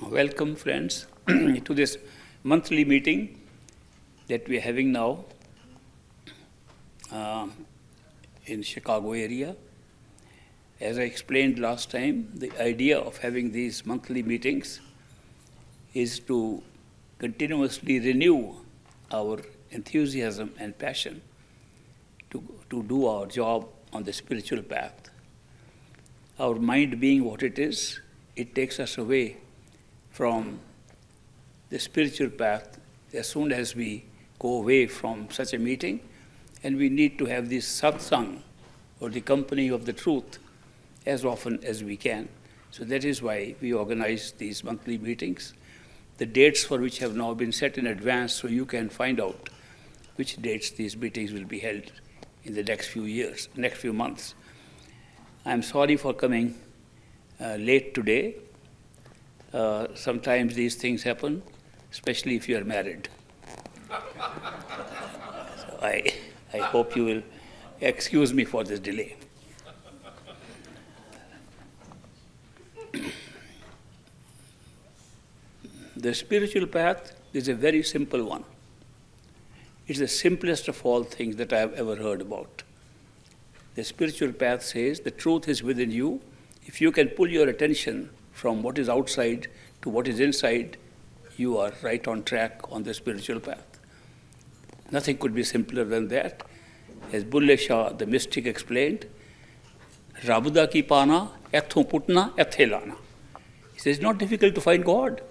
Welcome, friends, to this monthly meeting that we are having now in Chicago area. As I explained last time, the idea of having these monthly meetings is to continuously renew our enthusiasm and passion to do our job on the spiritual path. Our mind being what it is, it takes us away from the spiritual path as soon as we go away from such a meeting, and we need to have this satsang, or the company of the truth, as often as we can. So that is why we organize these monthly meetings. The dates for which have now been set in advance, so you can find out which dates these meetings will be held in the next few months. I'm sorry for coming late today. Sometimes these things happen, especially if you are married. So I hope you will excuse me for this delay. The spiritual path is a very simple one. It's the simplest of all things that I have ever heard about. The spiritual path says the truth is within you. If you can pull your attention from what is outside to what is inside, you are right on track on the spiritual path. Nothing could be simpler than that. As Bulle Shah, the mystic, explained, Rabuda ki pana, ethon putna, ethelana. He says, it's not difficult to find God.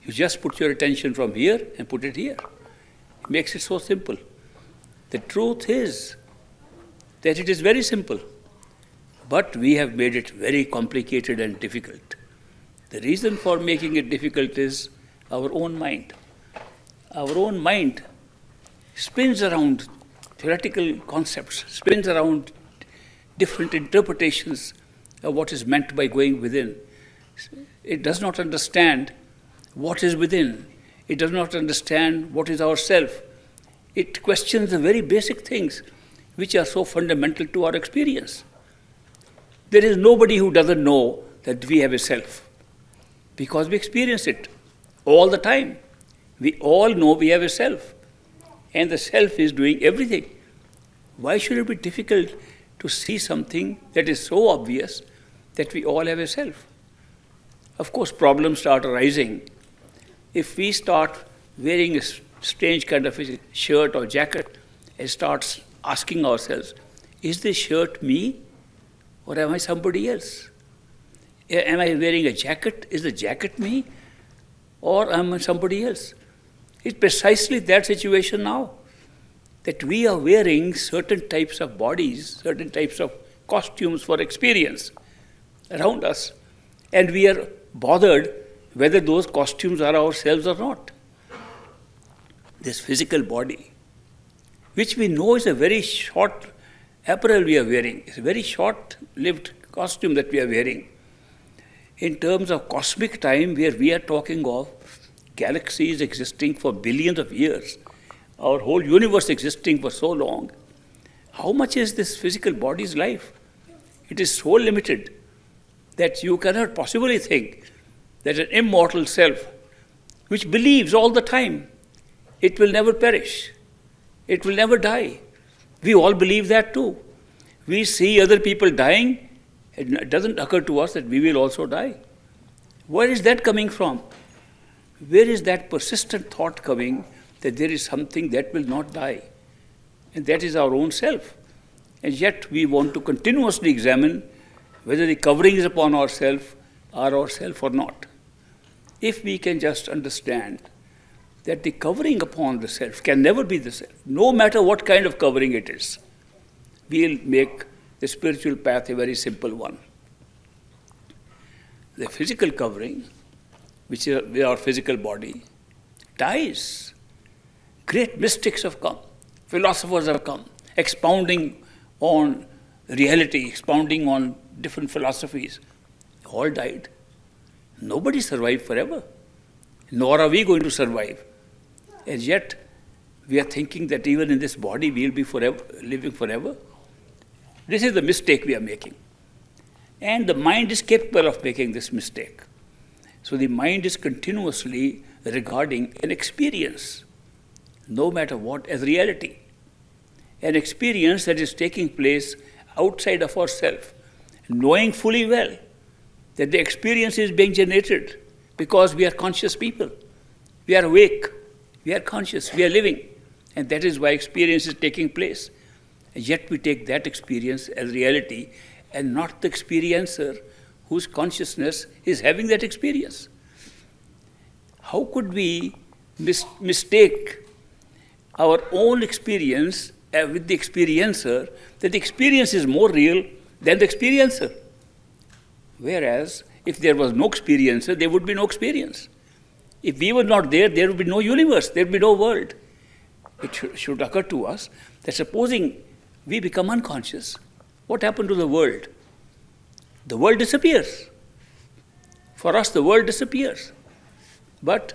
You just put your attention from here and put it here. It makes it so simple. The truth is that it is very simple, but we have made it very complicated and difficult. The reason for making it difficult is our own mind. Our own mind spins around theoretical concepts, spins around different interpretations of what is meant by going within. It does not understand what is within. It does not understand what is ourself. It questions the very basic things which are so fundamental to our experience. There is nobody who doesn't know that we have a self, because we experience it all the time. We all know we have a self, and the self is doing everything. Why should it be difficult to see something that is so obvious that we all have a self? Of course, problems start arising. If we start wearing a strange kind of a shirt or jacket and start asking ourselves, is this shirt me or am I somebody else? Am I wearing a jacket? Is the jacket me or am I somebody else? It's precisely that situation now, that we are wearing certain types of bodies, certain types of costumes for experience around us, and we are bothered whether those costumes are ourselves or not. This physical body, which we know is a very short apparel we are wearing, it's a very short-lived costume that we are wearing. In terms of cosmic time, where we are talking of galaxies existing for billions of years, our whole universe existing for so long, how much is this physical body's life? It is so limited that you cannot possibly think that an immortal self, which believes all the time, it will never perish, it will never die. We all believe that too. We see other people dying, and it doesn't occur to us that we will also die. Where is that coming from? Where is that persistent thought coming that there is something that will not die? And that is our own self. And yet we want to continuously examine whether the covering is upon ourself are ourself or not. If we can just understand that the covering upon the self can never be the self, no matter what kind of covering it is, we'll make the spiritual path a very simple one. The physical covering, which is our physical body, dies. Great mystics have come, philosophers have come, expounding on reality, expounding on different philosophies. All died. Nobody survived forever, nor are we going to survive. And yet, we are thinking that even in this body we will be forever, living forever. This is the mistake we are making. And the mind is capable of making this mistake. So the mind is continuously regarding an experience, no matter what, as reality. An experience that is taking place outside of ourselves, knowing fully well that the experience is being generated because we are conscious people. We are awake, we are conscious, we are living, and that is why experience is taking place. And yet we take that experience as reality and not the experiencer whose consciousness is having that experience. How could we mistake our own experience with the experiencer, that the experience is more real than the experiencer? Whereas, if there was no experiencer, there would be no experience. If we were not there, there would be no universe, there would be no world. It should occur to us that supposing we become unconscious, what happened to the world? The world disappears. For us, the world disappears. But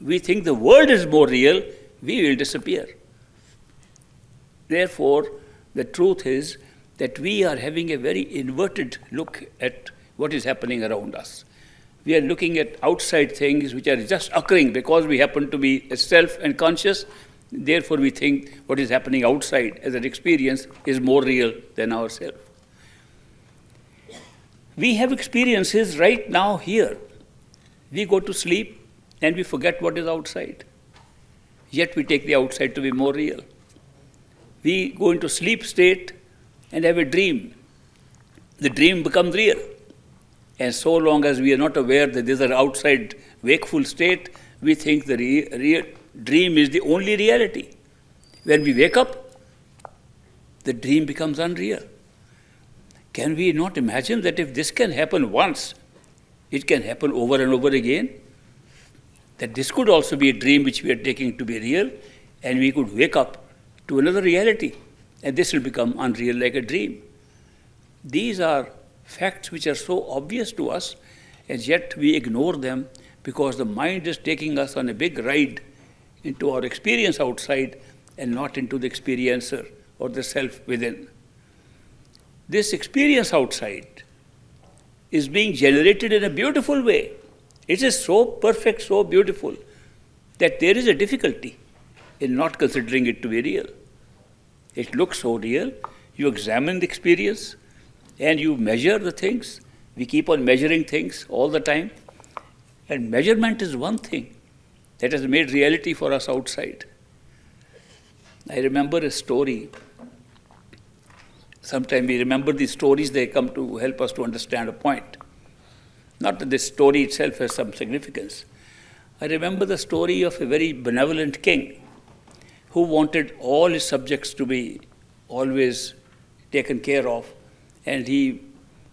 we think the world is more real, we will disappear. Therefore, the truth is that we are having a very inverted look at what is happening around us. We are looking at outside things which are just occurring because we happen to be self and conscious. Therefore, we think what is happening outside as an experience is more real than ourselves. We have experiences right now here. We go to sleep and we forget what is outside. Yet we take the outside to be more real. We go into sleep state and have a dream. The dream becomes real. And so long as we are not aware that this is an outside wakeful state, we think the real dream is the only reality. When we wake up, the dream becomes unreal. Can we not imagine that if this can happen once, it can happen over and over again? That this could also be a dream which we are taking to be real, and we could wake up to another reality, and this will become unreal like a dream. These are facts which are so obvious to us, and yet we ignore them because the mind is taking us on a big ride into our experience outside and not into the experiencer or the self within. This experience outside is being generated in a beautiful way. It is so perfect, so beautiful, that there is a difficulty in not considering it to be real. It looks so real. You examine the experience and you measure the things. We keep on measuring things all the time. And measurement is one thing that has made reality for us outside. I remember a story. Sometimes we remember these stories, they come to help us to understand a point. Not that this story itself has some significance. I remember the story of a very benevolent king who wanted all his subjects to be always taken care of, and he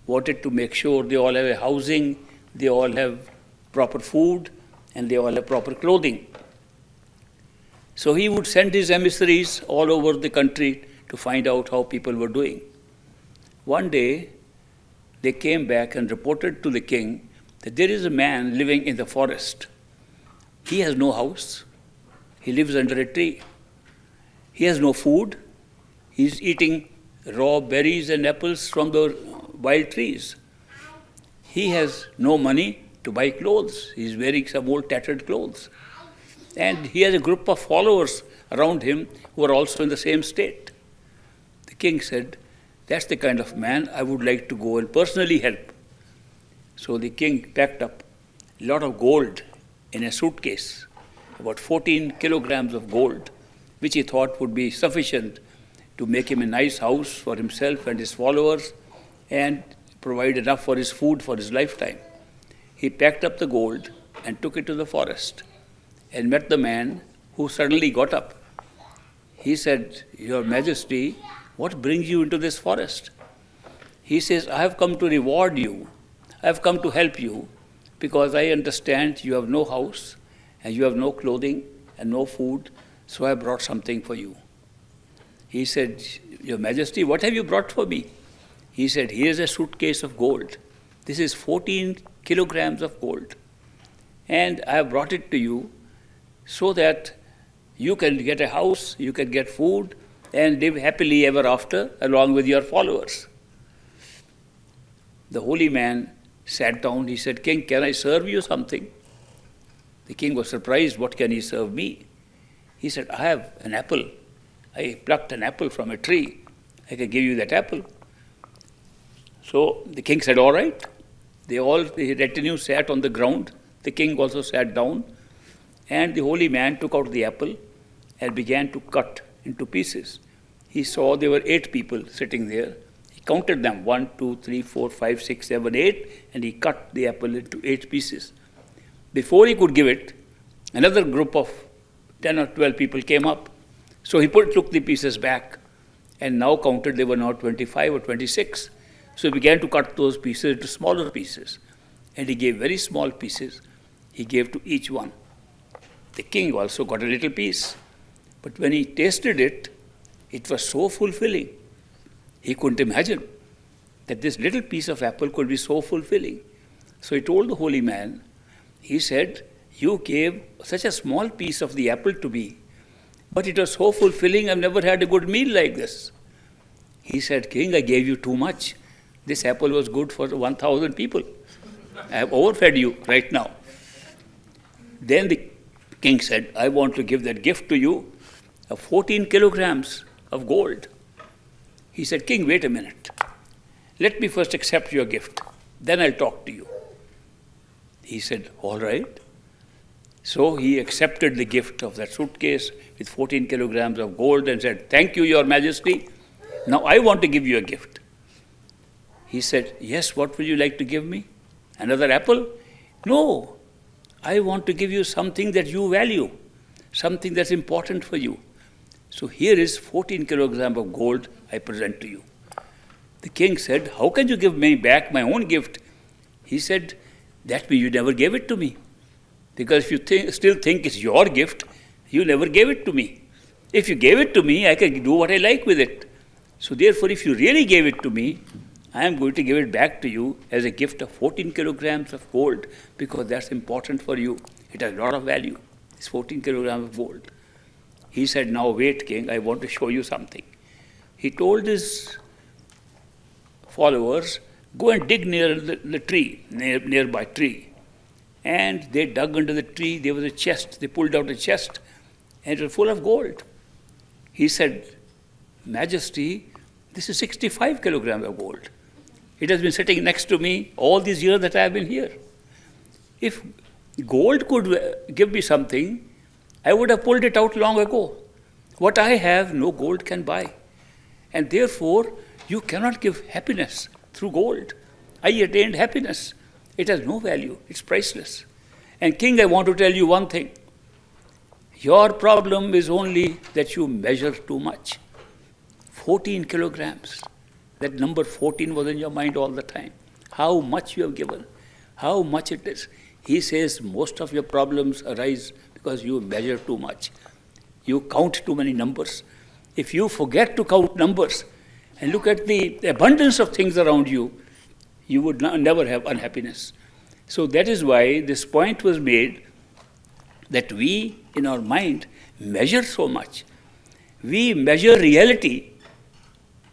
wanted to make sure they all have a housing, they all have proper food, and they all have proper clothing. So he would send his emissaries all over the country to find out how people were doing. One day, they came back and reported to the king that there is a man living in the forest. He has no house. He lives under a tree. He has no food. He's eating raw berries and apples from the wild trees. He has no money to buy clothes. He's wearing some old tattered clothes. And he has a group of followers around him who are also in the same state. The king said, "That's the kind of man I would like to go and personally help." So the king packed up a lot of gold in a suitcase, about 14 kilograms of gold, which he thought would be sufficient to make him a nice house for himself and his followers and provide enough for his food for his lifetime. He packed up the gold and took it to the forest and met the man who suddenly got up. He said, "Your Majesty, what brings you into this forest?" He says, "I have come to reward you. I have come to help you because I understand you have no house and you have no clothing and no food, so I brought something for you." He said, "Your Majesty, what have you brought for me?" He said, "Here's a suitcase of gold. This is 14 kilograms of gold. And I have brought it to you so that you can get a house, you can get food, and live happily ever after along with your followers." The holy man sat down. He said, King, can I serve you something? The king was surprised. What can he serve me? He said, I have an apple. I plucked an apple from a tree. I can give you that apple. So the king said, all right. The retinue sat on the ground. The king also sat down. And the holy man took out the apple and began to cut into pieces. He saw there were 8 people sitting there. He counted them, 1, 2, 3, 4, 5, 6, 7, 8, and he cut the apple into 8 pieces. Before he could give it, another group of 10 or 12 people came up. So he took the pieces back and now counted they were now 25 or 26. So he began to cut those pieces into smaller pieces. And he gave very small pieces. He gave to each one. The king also got a little piece. But when he tasted it, it was so fulfilling. He couldn't imagine that this little piece of apple could be so fulfilling. So he told the holy man, he said, you gave such a small piece of the apple to me, but it was so fulfilling, I've never had a good meal like this. He said, King, I gave you too much. This apple was good for 1,000 people. I have overfed you right now. Then the king said, I want to give that gift to you of 14 kilograms of gold. He said, King, wait a minute. Let me first accept your gift. Then I'll talk to you. He said, all right. So he accepted the gift of that suitcase with 14 kilograms of gold and said, thank you, Your Majesty. Now I want to give you a gift. He said, yes, what will you like to give me? Another apple? No, I want to give you something that you value, something that's important for you. So here is 14 kilograms of gold I present to you. The king said, how can you give me back my own gift? He said, that means you never gave it to me. Because if you still think it's your gift, you never gave it to me. If you gave it to me, I can do what I like with it. So therefore, if you really gave it to me, I am going to give it back to you as a gift of 14 kilograms of gold, because that's important for you. It has a lot of value, it's 14 kilograms of gold. He said, now wait, king, I want to show you something. He told his followers, go and dig near the tree, nearby tree. And they dug under the tree. There was a chest. They pulled out a chest, and it was full of gold. He said, Majesty, this is 65 kilograms of gold. It has been sitting next to me all these years that I have been here. If gold could give me something, I would have pulled it out long ago. What I have, no gold can buy. And therefore, you cannot give happiness through gold. I attained happiness. It has no value. It's priceless. And king, I want to tell you one thing. Your problem is only that you measure too much. 14 kilograms. That number 14 was in your mind all the time. How much you have given. How much it is. He says most of your problems arise because you measure too much. You count too many numbers. If you forget to count numbers and look at the abundance of things around you, you would never have unhappiness. So that is why this point was made that we, in our mind, measure so much. We measure reality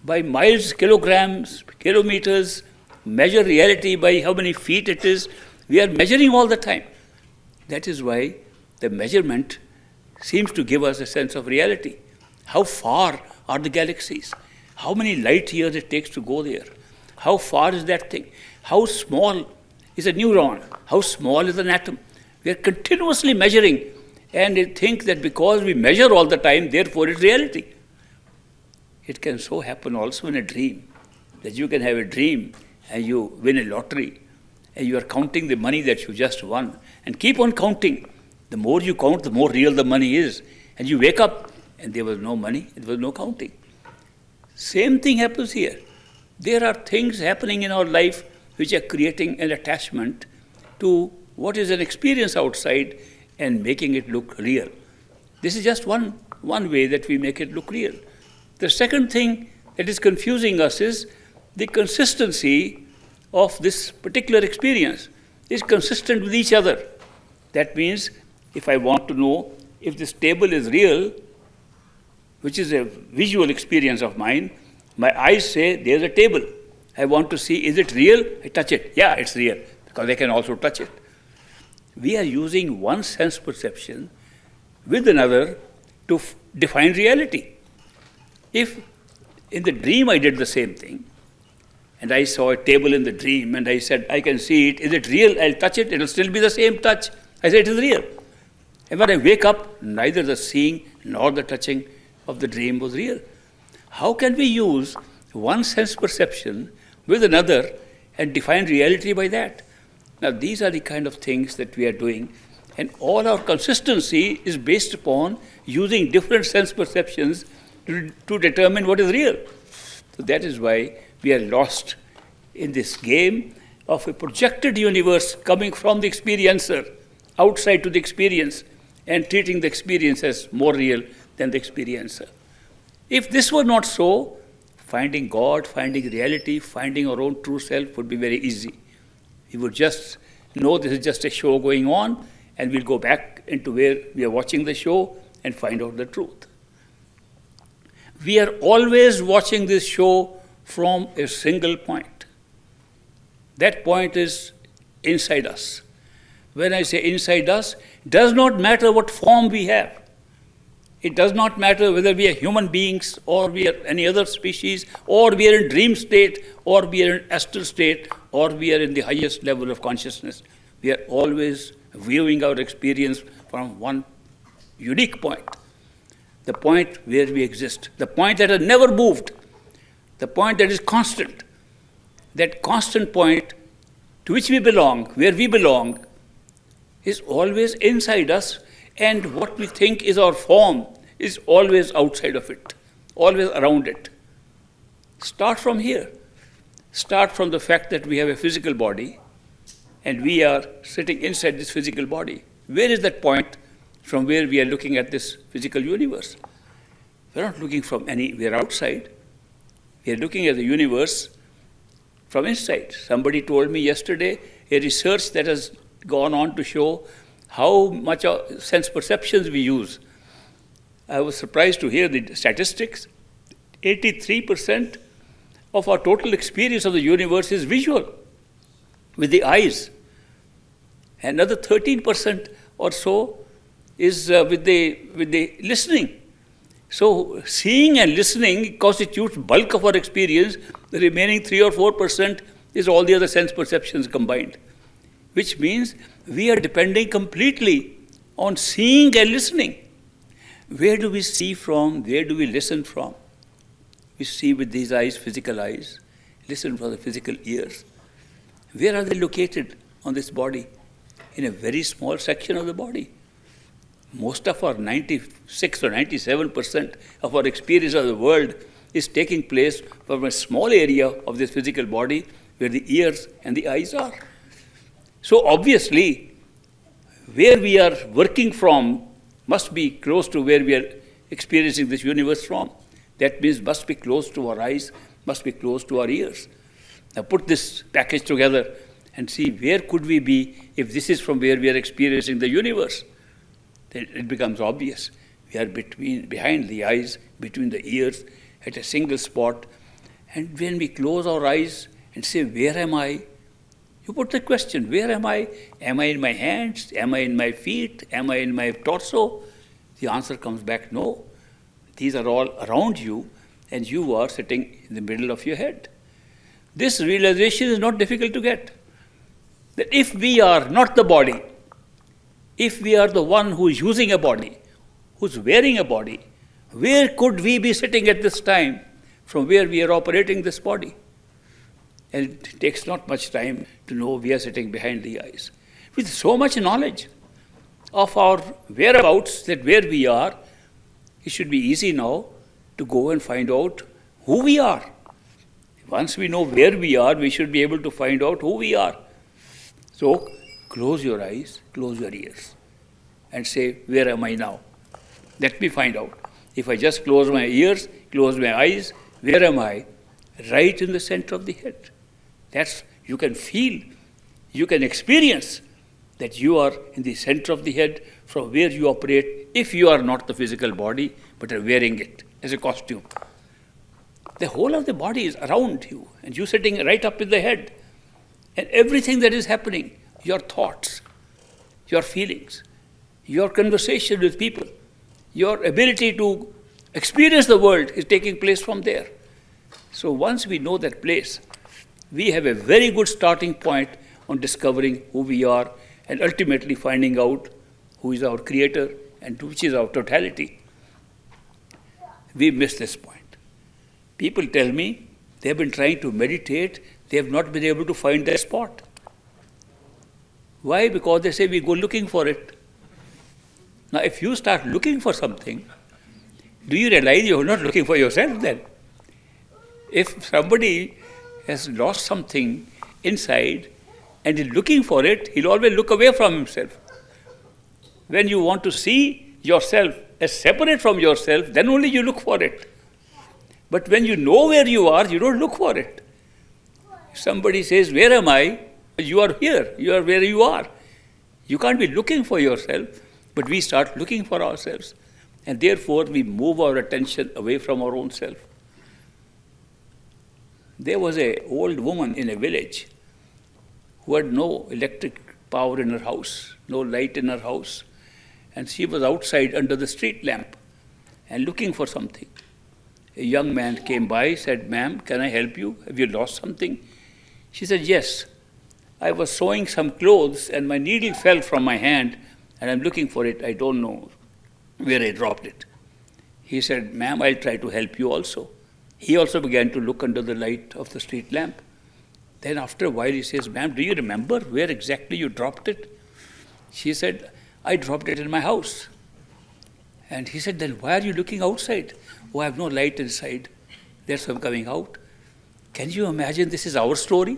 by miles, kilograms, kilometers, measure reality by how many feet it is. We are measuring all the time. That is why the measurement seems to give us a sense of reality. How far are the galaxies? How many light years it takes to go there? How far is that thing? How small is a neuron? How small is an atom? We are continuously measuring and think that because we measure all the time, therefore it's reality. It can so happen also in a dream, that you can have a dream and you win a lottery and you are counting the money that you just won and keep on counting. The more you count, the more real the money is. And you wake up and there was no money, there was no counting. Same thing happens here. There are things happening in our life which are creating an attachment to what is an experience outside and making it look real. This is just one way that we make it look real. The second thing that is confusing us is the consistency of this particular experience is consistent with each other. That means if I want to know if this table is real, which is a visual experience of mine, my eyes say there's a table. I want to see, is it real? I touch it. Yeah, it's real, because I can also touch it. We are using one sense perception with another to define reality. If in the dream I did the same thing, and I saw a table in the dream, and I said, I can see it, is it real? I'll touch it, it'll still be the same touch. I say it is real. And when I wake up, neither the seeing nor the touching of the dream was real. How can we use one sense perception with another and define reality by that? Now, these are the kind of things that we are doing, and all our consistency is based upon using different sense perceptions to determine what is real. So that is why we are lost in this game of a projected universe coming from the experiencer, outside to the experience, and treating the experience as more real than the experiencer. If this were not so, finding God, finding reality, finding our own true self would be very easy. We would just know this is just a show going on, and we'll go back into where we are watching the show and find out the truth. We are always watching this show from a single point. That point is inside us. When I say inside us, it does not matter what form we have. It does not matter whether we are human beings or we are any other species, or we are in dream state, or we are in astral state, or we are in the highest level of consciousness. We are always viewing our experience from one unique point, the point where we exist, the point that has never moved, the point that is constant. That constant point to which we belong, where we belong, is always inside us, and what we think is our form is always outside of it, always around it. Start from here. Start from the fact that we have a physical body, and we are sitting inside this physical body. Where is that point from where we are looking at this physical universe? We're not looking from anywhere outside. We are looking at the universe from inside. Somebody told me yesterday a research that has gone on to show how much sense perceptions we use. I was surprised to hear the statistics. 83% of our total experience of the universe is visual, with the eyes. Another 13% or so is with the listening. So seeing and listening constitutes bulk of our experience. The remaining 3 or 4% is all the other sense perceptions combined, which means we are depending completely on seeing and listening. Where do we see from? Where do we listen from? We see with these eyes, physical eyes, listen from the physical ears. Where are they located on this body? In a very small section of the body. Most of our 96 or 97% of our experience of the world is taking place from a small area of this physical body where the ears and the eyes are. So obviously, where we are working from must be close to where we are experiencing this universe from. That means must be close to our eyes, must be close to our ears. Now put this package together and see where could we be if this is from where we are experiencing the universe. Then it becomes obvious. We are behind the eyes, between the ears, at a single spot. And when we close our eyes and say, where am I? You put the question, where am I? Am I in my hands? Am I in my feet? Am I in my torso? The answer comes back, no. These are all around you, and you are sitting in the middle of your head. This realization is not difficult to get. That if we are not the body, if we are the one who is using a body, who's wearing a body, where could we be sitting at this time from where we are operating this body? And it takes not much time to know we are sitting behind the eyes. With so much knowledge of our whereabouts, that where we are, it should be easy now to go and find out who we are. Once we know where we are, we should be able to find out who we are. So close your eyes, close your ears, and say, where am I now? Let me find out. If I just close my ears, close my eyes, where am I? Right in the center of the head. That's, you can feel, you can experience that you are in the center of the head from where you operate if you are not the physical body, but are wearing it as a costume. The whole of the body is around you, and you sitting right up in the head. And everything that is happening, your thoughts, your feelings, your conversation with people, your ability to experience the world is taking place from there. So once we know that place, we have a very good starting point on discovering who we are and ultimately finding out who is our creator and which is our totality. We miss this point. People tell me they have been trying to meditate, they have not been able to find their spot. Why? Because they say we go looking for it. Now, if you start looking for something, do you realize you're not looking for yourself then? If somebody has lost something inside and is looking for it, he'll always look away from himself. When you want to see yourself as separate from yourself, then only you look for it. But when you know where you are, you don't look for it. If somebody says, where am I? You are here. You are where you are. You can't be looking for yourself, but we start looking for ourselves. And therefore, we move our attention away from our own self. There was an old woman in a village who had no electric power in her house, no light in her house. And she was outside under the street lamp and looking for something. A young man came by, said, "Ma'am, can I help you? Have you lost something?" She said, "Yes. I was sewing some clothes and my needle fell from my hand and I'm looking for it. I don't know where I dropped it." He said, "Ma'am, I'll try to help you also." He also began to look under the light of the street lamp. Then after a while he says, "Ma'am, do you remember where exactly you dropped it?" She said, "I dropped it in my house." And he said, "Then why are you looking outside?" "Oh, I have no light inside. That's why I'm coming out." Can you imagine this is our story?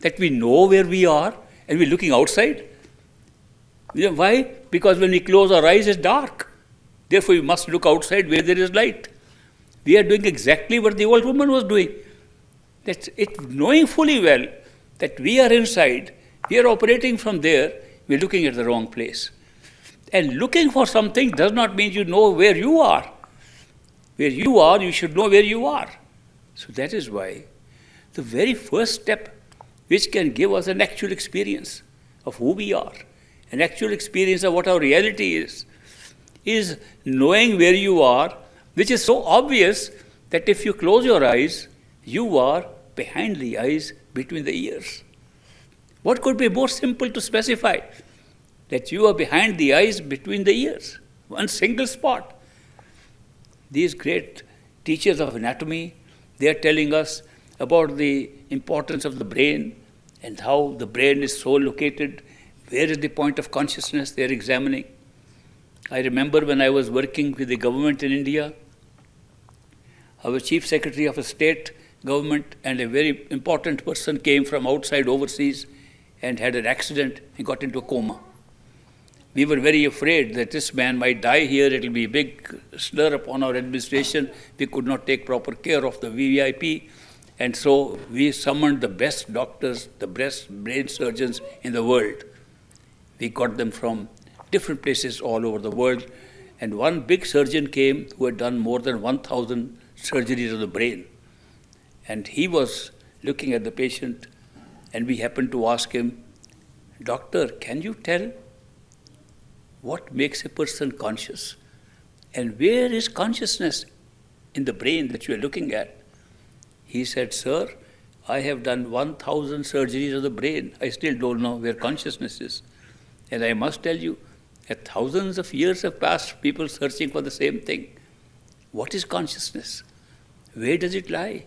That we know where we are and we're looking outside? You know why? Because when we close our eyes, it's dark. Therefore, we must look outside where there is light. We are doing exactly what the old woman was doing. That's it, knowing fully well that we are inside, we are operating from there, we're looking at the wrong place. And looking for something does not mean you know where you are. Where you are, you should know where you are. So that is why the very first step which can give us an actual experience of who we are, an actual experience of what our reality is knowing where you are, which is so obvious that if you close your eyes, you are behind the eyes, between the ears. What could be more simple to specify? That you are behind the eyes, between the ears, one single spot. These great teachers of anatomy, they are telling us about the importance of the brain and how the brain is so located, where is the point of consciousness they are examining. I remember when I was working with the government in India, our chief secretary of a state government and a very important person came from outside overseas and had an accident and got into a coma. We were very afraid that this man might die here, it will be a big slur upon our administration, we could not take proper care of the VVIP, and so we summoned the best doctors, the best brain surgeons in the world. We got them from different places all over the world, and one big surgeon came who had done more than 1,000 surgeries of the brain. And he was looking at the patient, and we happened to ask him, "Doctor, can you tell what makes a person conscious? And where is consciousness in the brain that you are looking at?" He said, "Sir, I have done 1,000 surgeries of the brain. I still don't know where consciousness is. And I must tell you, that thousands of years have passed, people searching for the same thing. What is consciousness? Where does it lie?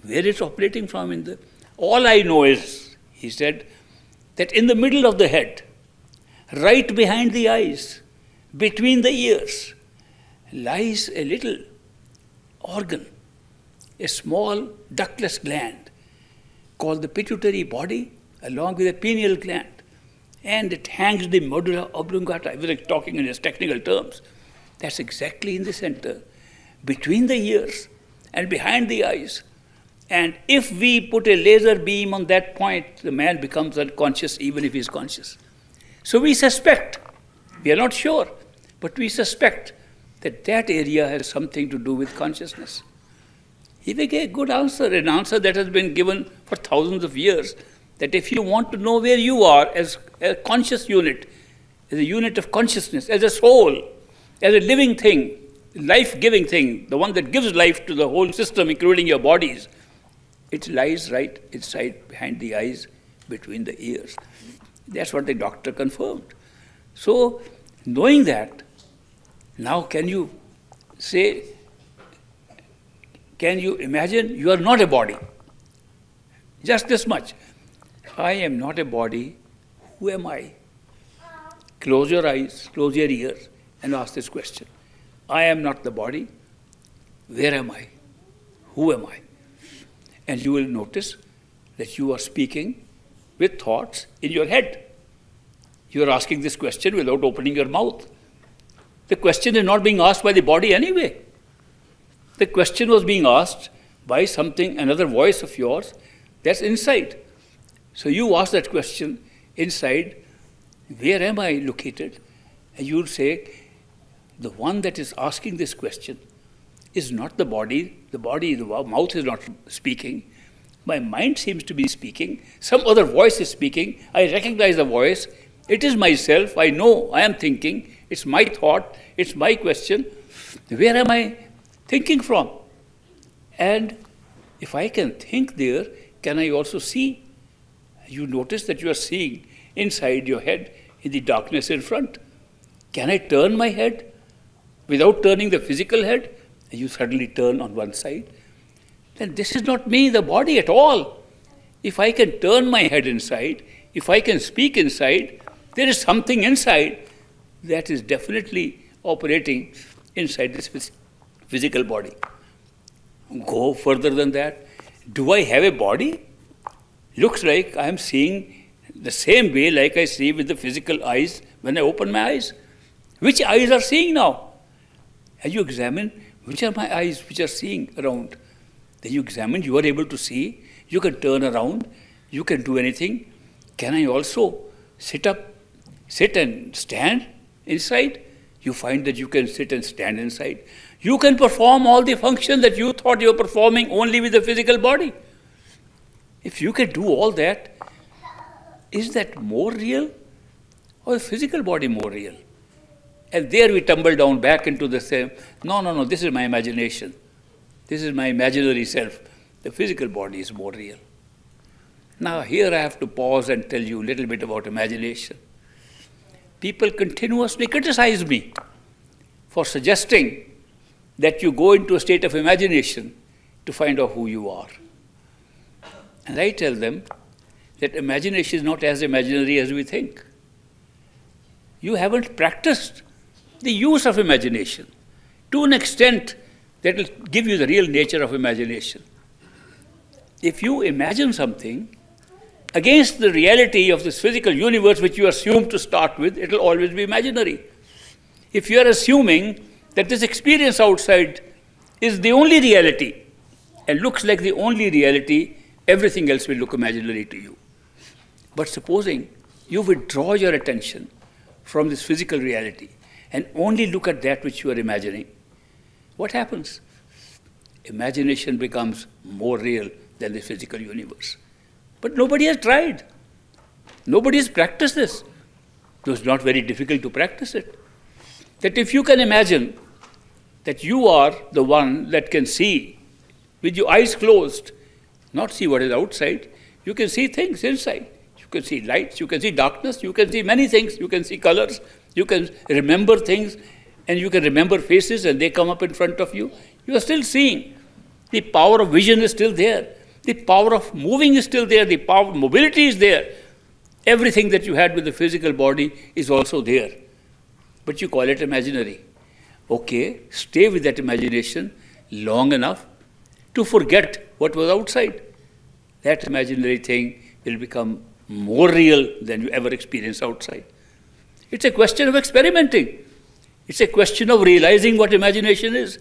Where is it operating from in the... All I know is," he said, "that in the middle of the head, right behind the eyes, between the ears, lies a little organ, a small ductless gland called the pituitary body along with a pineal gland. And it hangs the medulla oblongata." I was like talking in its technical terms. That's exactly in the center, between the ears and behind the eyes. And if we put a laser beam on that point, the man becomes unconscious even if he's conscious. So we suspect, we are not sure, but we suspect that that area has something to do with consciousness. He gave a good answer, an answer that has been given for thousands of years, that if you want to know where you are as a conscious unit, as a unit of consciousness, as a soul, as a living thing, life-giving thing, the one that gives life to the whole system, including your bodies, it lies right inside behind the eyes, between the ears. That's what the doctor confirmed. So, knowing that, now can you say, can you imagine you are not a body? Just this much. I am not a body. Who am I? Close your eyes, close your ears, and ask this question. I am not the body. Where am I? Who am I? And you will notice that you are speaking with thoughts in your head. You are asking this question without opening your mouth. The question is not being asked by the body anyway. The question was being asked by something, another voice of yours that's inside. So you ask that question inside, where am I located? And you'll say, the one that is asking this question is not the body. The mouth is not speaking. My mind seems to be speaking. Some other voice is speaking. I recognize the voice. It is myself. I know I am thinking. It's my thought. It's my question. Where am I thinking from? And if I can think there, can I also see? You notice that you are seeing inside your head in the darkness in front. Can I turn my head without turning the physical head? And you suddenly turn on one side. Then this is not me, the body at all. If I can turn my head inside, if I can speak inside, there is something inside that is definitely operating inside this physical body. Go further than that. Do I have a body? Looks like I am seeing the same way like I see with the physical eyes when I open my eyes. Which eyes are seeing now? As you examine, which are my eyes which are seeing around? Then you examine, you are able to see, you can turn around, you can do anything. Can I also sit and stand inside? You find that you can sit and stand inside. You can perform all the functions that you thought you were performing only with the physical body. If you can do all that, is that more real or the physical body more real? And there we tumble down back into the same, no, this is my imagination. This is my imaginary self. The physical body is more real. Now here I have to pause and tell you a little bit about imagination. People continuously criticize me for suggesting that you go into a state of imagination to find out who you are. And I tell them that imagination is not as imaginary as we think. You haven't practiced the use of imagination to an extent that will give you the real nature of imagination. If you imagine something against the reality of this physical universe which you assume to start with, it will always be imaginary. If you are assuming that this experience outside is the only reality and looks like the only reality, everything else will look imaginary to you. But supposing you withdraw your attention from this physical reality and only look at that which you are imagining, what happens? Imagination becomes more real than the physical universe. But nobody has tried. Nobody has practiced this. It was not very difficult to practice it. That if you can imagine that you are the one that can see with your eyes closed, not see what is outside, you can see things inside. You can see lights, you can see darkness, you can see many things, you can see colors, you can remember things, and you can remember faces and they come up in front of you. You are still seeing. The power of vision is still there. The power of moving is still there. The power of mobility is there. Everything that you had with the physical body is also there. But you call it imaginary. Okay, stay with that imagination long enough to forget what was outside. That imaginary thing will become more real than you ever experienced outside. It's a question of experimenting. It's a question of realizing what imagination is.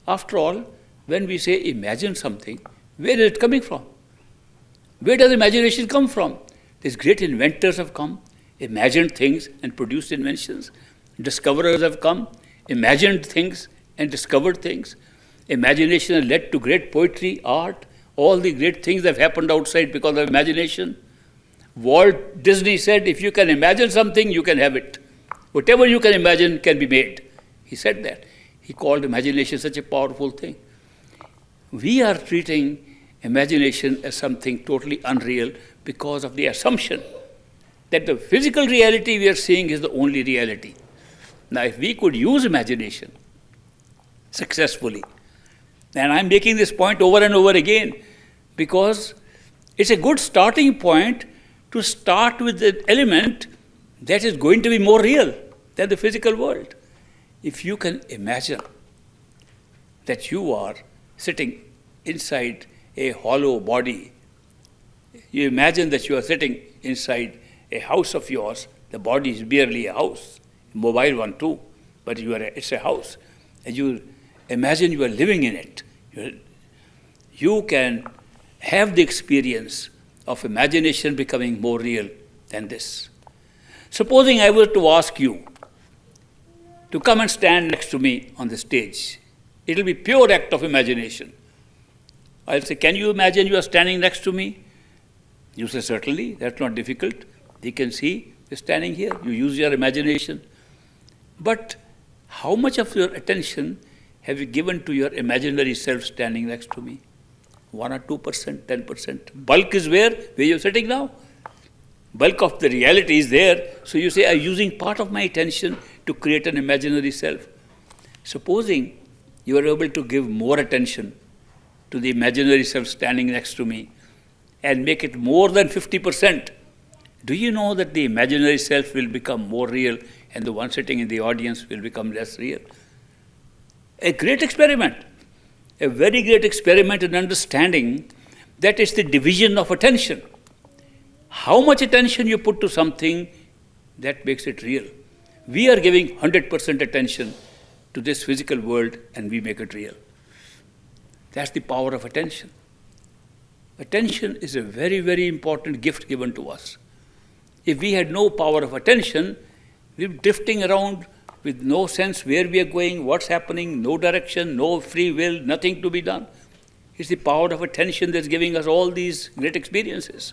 After all, when we say imagine something, where is it coming from? Where does imagination come from? These great inventors have come, imagined things and produced inventions. Discoverers have come, imagined things and discovered things. Imagination has led to great poetry, art, all the great things that have happened outside because of imagination. Walt Disney said, if you can imagine something, you can have it. Whatever you can imagine can be made. He said that. He called imagination such a powerful thing. We are treating imagination as something totally unreal because of the assumption that the physical reality we are seeing is the only reality. Now, if we could use imagination successfully, and I'm making this point over and over again because it's a good starting point to start with an element that is going to be more real than the physical world. If you can imagine that you are sitting inside a hollow body, you imagine that you are sitting inside a house of yours, the body is barely a house, a mobile one too, but it's a house, and you imagine you are living in it. You can have the experience of imagination becoming more real than this. Supposing I were to ask you to come and stand next to me on the stage, it will be pure act of imagination. I'll say, can you imagine you are standing next to me? You say, certainly, that's not difficult. You can see you're standing here. You use your imagination. But how much of your attention have you given to your imaginary self standing next to me? 1 or 2%, 10%. Bulk is where you're sitting now. Bulk of the reality is there. So you say, I'm using part of my attention to create an imaginary self. Supposing you are able to give more attention to the imaginary self standing next to me and make it more than 50%, do you know that the imaginary self will become more real and the one sitting in the audience will become less real? A great experiment, a very great experiment in understanding that it's the division of attention. How much attention you put to something, that makes it real. We are giving 100% attention to this physical world and we make it real. That's the power of attention. Attention is a very, very important gift given to us. If we had no power of attention, we'd be drifting around with no sense where we are going, what's happening, no direction, no free will, nothing to be done. It's the power of attention that's giving us all these great experiences.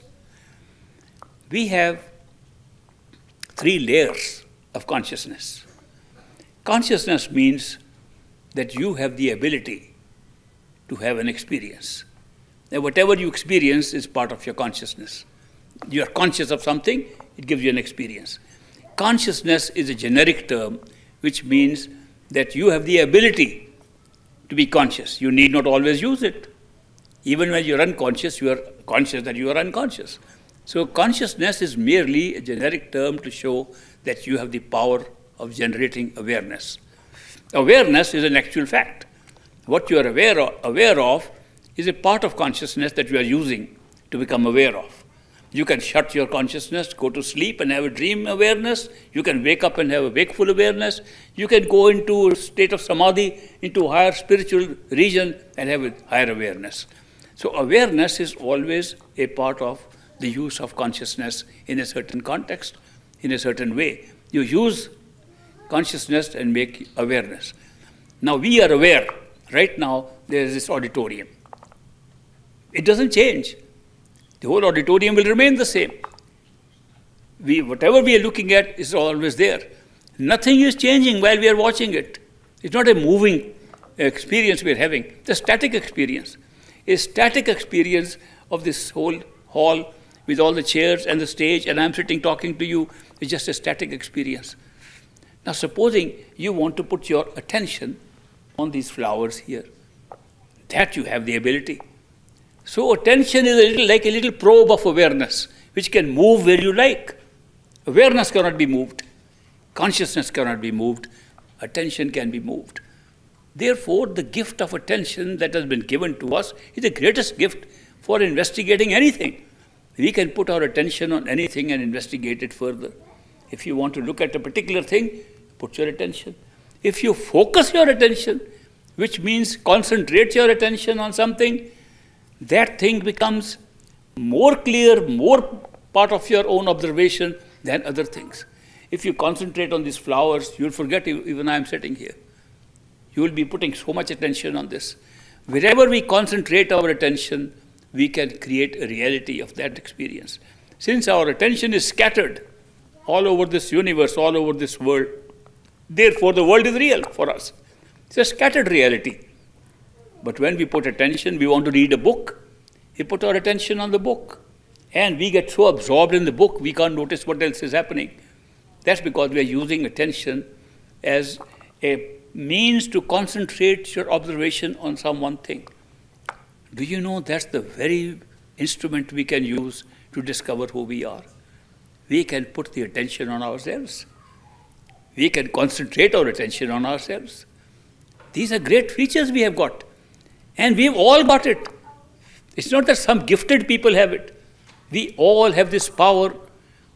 We have 3 layers of consciousness. Consciousness means that you have the ability to have an experience. Now, whatever you experience is part of your consciousness. You are conscious of something, it gives you an experience. Consciousness is a generic term which means that you have the ability to be conscious. You need not always use it. Even when you're unconscious, you are conscious that you are unconscious. So consciousness is merely a generic term to show that you have the power of generating awareness. Awareness is an actual fact. What you are aware of is a part of consciousness that you are using to become aware of. You can shut your consciousness, go to sleep and have a dream awareness. You can wake up and have a wakeful awareness. You can go into a state of samadhi, into a higher spiritual region and have a higher awareness. So awareness is always a part of the use of consciousness in a certain context, in a certain way. You use consciousness and make awareness. Now we are aware. Right now there is this auditorium. It doesn't change. The whole auditorium will remain the same. Whatever we are looking at is always there. Nothing is changing while we are watching it. It's not a moving experience we are having. It's a static experience. A static experience of this whole hall with all the chairs and the stage, and I'm sitting talking to you, is just a static experience. Now supposing you want to put your attention on these flowers here, that you have the ability. So attention is like a little probe of awareness, which can move where you like. Awareness cannot be moved. Consciousness cannot be moved. Attention can be moved. Therefore, the gift of attention that has been given to us is the greatest gift for investigating anything. We can put our attention on anything and investigate it further. If you want to look at a particular thing, put your attention. If you focus your attention, which means concentrate your attention on something, that thing becomes more clear, more part of your own observation than other things. If you concentrate on these flowers, you'll forget even I am sitting here. You will be putting so much attention on this. Wherever we concentrate our attention, we can create a reality of that experience. Since our attention is scattered all over this universe, all over this world, therefore the world is real for us. It's a scattered reality. But when we put attention, we want to read a book, we put our attention on the book. And we get so absorbed in the book, we can't notice what else is happening. That's because we are using attention as a means to concentrate your observation on some one thing. Do you know that's the very instrument we can use to discover who we are? We can put the attention on ourselves. We can concentrate our attention on ourselves. These are great features we have got. And we've all got it. It's not that some gifted people have it. We all have this power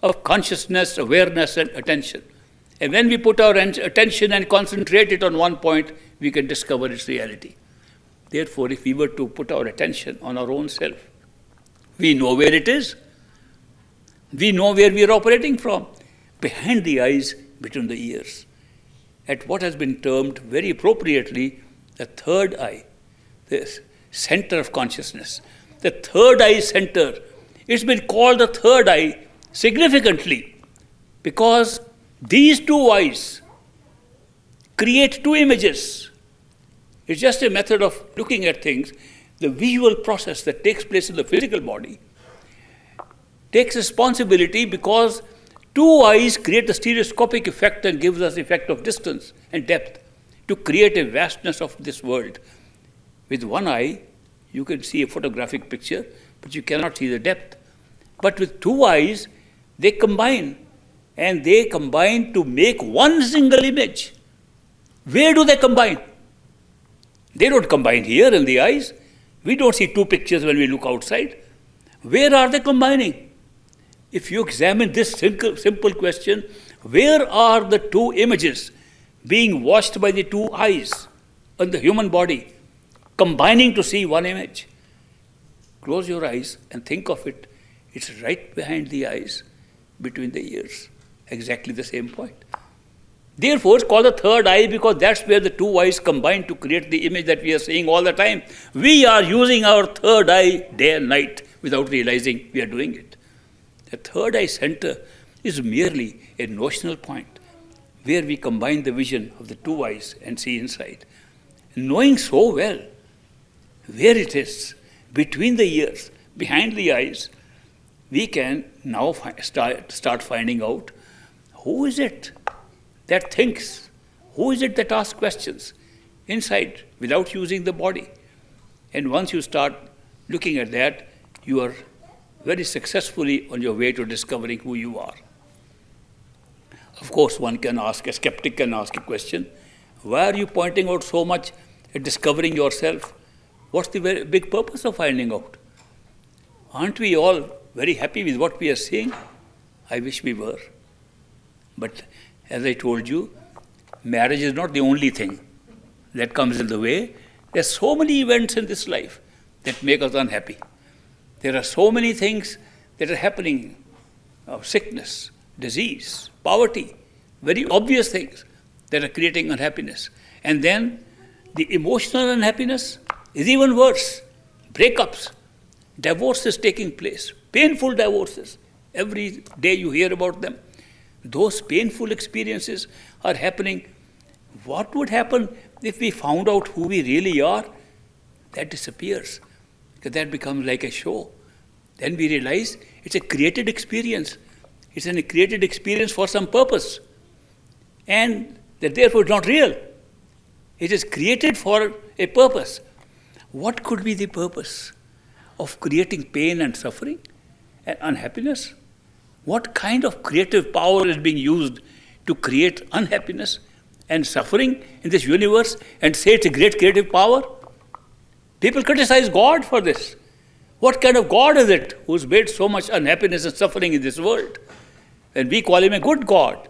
of consciousness, awareness, and attention. And when we put our attention and concentrate it on one point, we can discover its reality. Therefore, if we were to put our attention on our own self, we know where it is. We know where we are operating from. Behind the eyes, between the ears. At what has been termed very appropriately the third eye, the center of consciousness. The third eye center. It's been called the third eye significantly because these two eyes create two images. It's just a method of looking at things. The visual process that takes place in the physical body takes responsibility because two eyes create the stereoscopic effect and gives us effect of distance and depth to create a vastness of this world. With one eye, you can see a photographic picture, but you cannot see the depth. But with two eyes, they combine, and they combine to make one single image. Where do they combine? They don't combine here in the eyes. We don't see two pictures when we look outside. Where are they combining? If you examine this simple question, where are the two images being watched by the two eyes on the human body, combining to see one image? Close your eyes and think of it. It's right behind the eyes, between the ears, exactly the same point. Therefore, it's called the third eye because that's where the two eyes combine to create the image that we are seeing all the time. We are using our third eye day and night without realizing we are doing it. The third eye center is merely a notional point where we combine the vision of the two eyes and see inside. Knowing so well where it is, between the ears, behind the eyes, we can now start finding out who is it that thinks, who is it that asks questions inside without using the body. And once you start looking at that, you are very successfully on your way to discovering who you are. Of course, a skeptic can ask a question, why are you pointing out so much at discovering yourself? What's the very big purpose of finding out? Aren't we all very happy with what we are seeing? I wish we were. But as I told you, marriage is not the only thing that comes in the way. There are so many events in this life that make us unhappy. There are so many things that are happening, sickness, disease, poverty, very obvious things that are creating unhappiness. And then the emotional unhappiness is even worse. Breakups, divorces taking place, painful divorces. Every day you hear about them. Those painful experiences are happening. What would happen if we found out who we really are? That disappears, because that becomes like a show. Then we realize it's a created experience. It's a created experience for some purpose. And that therefore it's not real. It is created for a purpose. What could be the purpose of creating pain and suffering and unhappiness? What kind of creative power is being used to create unhappiness and suffering in this universe and say it's a great creative power? People criticize God for this. What kind of God is it who's made so much unhappiness and suffering in this world? And we call him a good God.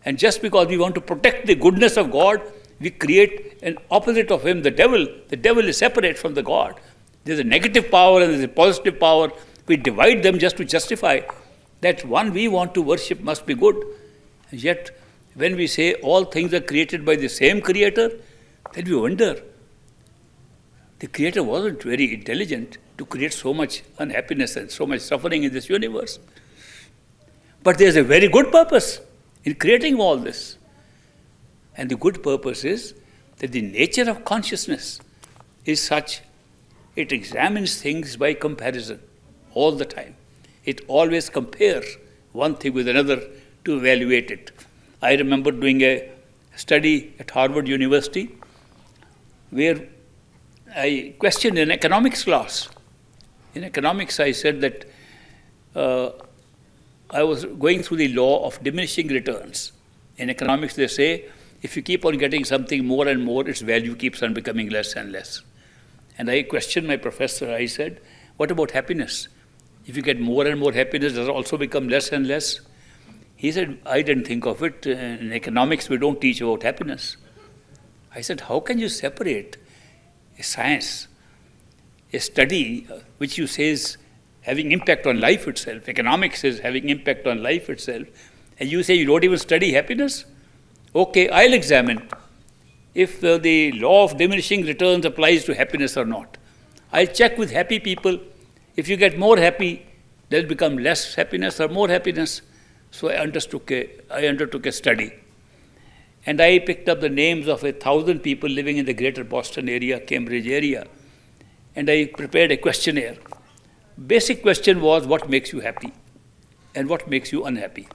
And just because we want to protect the goodness of God, we create an opposite of him, the devil. The devil is separate from the God. There's a negative power and there's a positive power. We divide them just to justify that one we want to worship must be good. And yet, when we say all things are created by the same creator, then we wonder, the Creator wasn't very intelligent to create so much unhappiness and so much suffering in this universe. But there's a very good purpose in creating all this. And the good purpose is that the nature of consciousness is such, it examines things by comparison all the time. It always compares one thing with another to evaluate it. I remember doing a study at Harvard University where I questioned an economics class. In economics, I said that I was going through the law of diminishing returns. In economics, they say, if you keep on getting something more and more, its value keeps on becoming less and less. And I questioned my professor. I said, what about happiness? If you get more and more happiness, does it also become less and less? He said, I didn't think of it. In economics, we don't teach about happiness. I said, how can you separate a science, a study which you say is having impact on life itself, economics is having impact on life itself, and you say you don't even study happiness? Okay, I'll examine if the law of diminishing returns applies to happiness or not. I'll check with happy people. If you get more happy, there'll become less happiness or more happiness. So I undertook a study. And I picked up the names of 1,000 people living in the greater Boston area, Cambridge area. And I prepared a questionnaire. Basic question was, what makes you happy? And what makes you unhappy?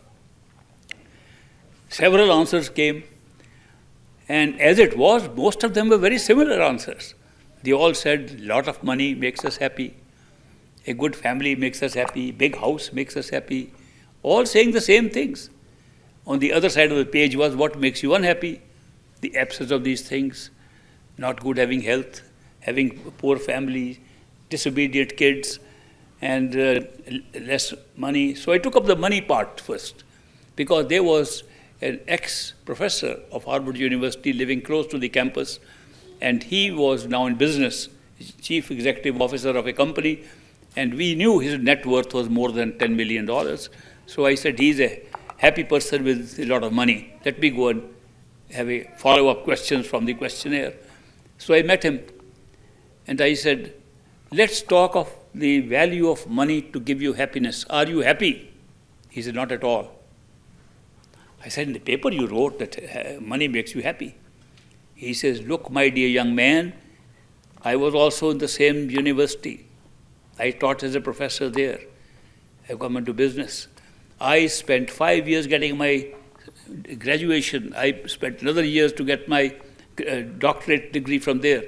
Several answers came. And as it was, most of them were very similar answers. They all said, a lot of money makes us happy. A good family makes us happy. Big house makes us happy. All saying the same things. On the other side of the page was, what makes you unhappy? The absence of these things. Not good having health, having poor family, disobedient kids, and less money. So I took up the money part first, because there was an ex-professor of Harvard University living close to the campus, and he was now in business, chief executive officer of a company, and we knew his net worth was more than $10 million. So I said, he's a happy person with a lot of money. Let me go and have a follow-up questions from the questionnaire. So I met him, and I said, let's talk of the value of money to give you happiness. Are you happy? He said, not at all. I said, in the paper you wrote that money makes you happy. He says, look, my dear young man, I was also in the same university. I taught as a professor there. I've come into business. I spent 5 years getting my graduation. I spent another years to get my doctorate degree from there.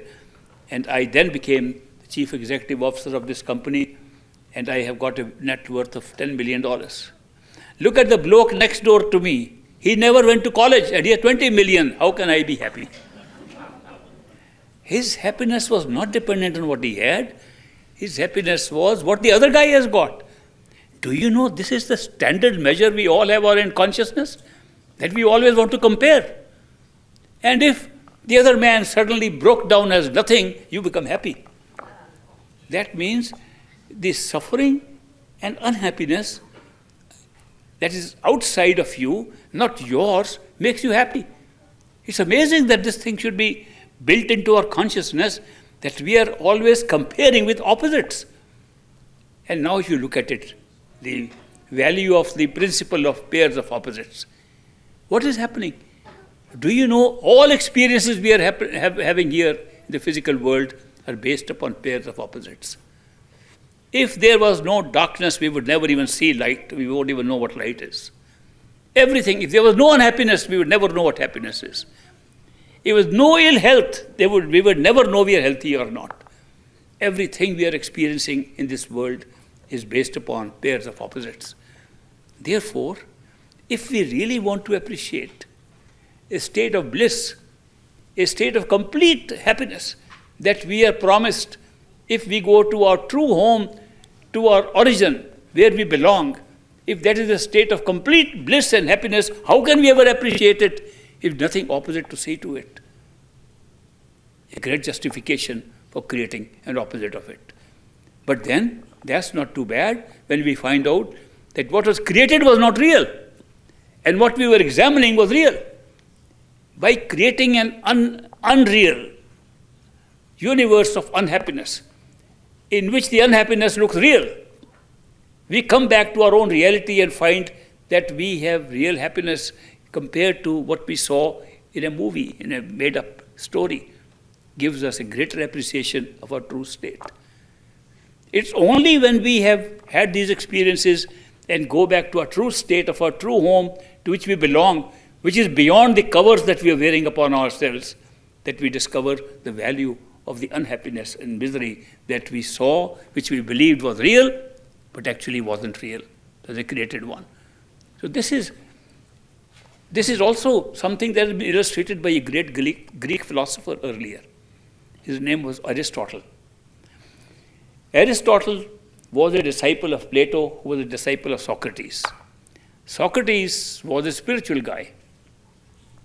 And I then became the chief executive officer of this company, and I have got a net worth of $10 million. Look at the bloke next door to me. He never went to college, and he had 20 million. How can I be happy? His happiness was not dependent on what he had. His happiness was what the other guy has got. Do you know this is the standard measure we all have in consciousness? That we always want to compare. And if the other man suddenly broke down as nothing, you become happy. That means the suffering and unhappiness that is outside of you, not yours, makes you happy. It's amazing that this thing should be built into our consciousness, that we are always comparing with opposites. And now if you look at it, the value of the principle of pairs of opposites, what is happening? Do you know all experiences we are having here in the physical world are based upon pairs of opposites? If there was no darkness, we would never even see light. We won't even know what light is. Everything, if there was no unhappiness, we would never know what happiness is. If there was no ill health, we would never know we are healthy or not. Everything we are experiencing in this world is based upon pairs of opposites. Therefore, if we really want to appreciate a state of bliss, a state of complete happiness that we are promised if we go to our true home, to our origin, where we belong, if that is a state of complete bliss and happiness, how can we ever appreciate it if nothing opposite to say to it? A great justification for creating an opposite of it. But then, that's not too bad when we find out that what was created was not real, and what we were examining was real. by creating an unreal universe of unhappiness, in which the unhappiness looks real. We come back to our own reality and find that we have real happiness compared to what we saw in a movie, in a made-up story. Gives us a greater appreciation of our true state. It's only when we have had these experiences and go back to our true state of our true home to which we belong, which is beyond the covers that we are wearing upon ourselves, that we discover the value of the unhappiness and misery that we saw, which we believed was real, but actually wasn't real. It was a created one. So this is also something that has been illustrated by a great Greek philosopher earlier. His name was Aristotle. Aristotle was a disciple of Plato, who was a disciple of Socrates. Socrates was a spiritual guy.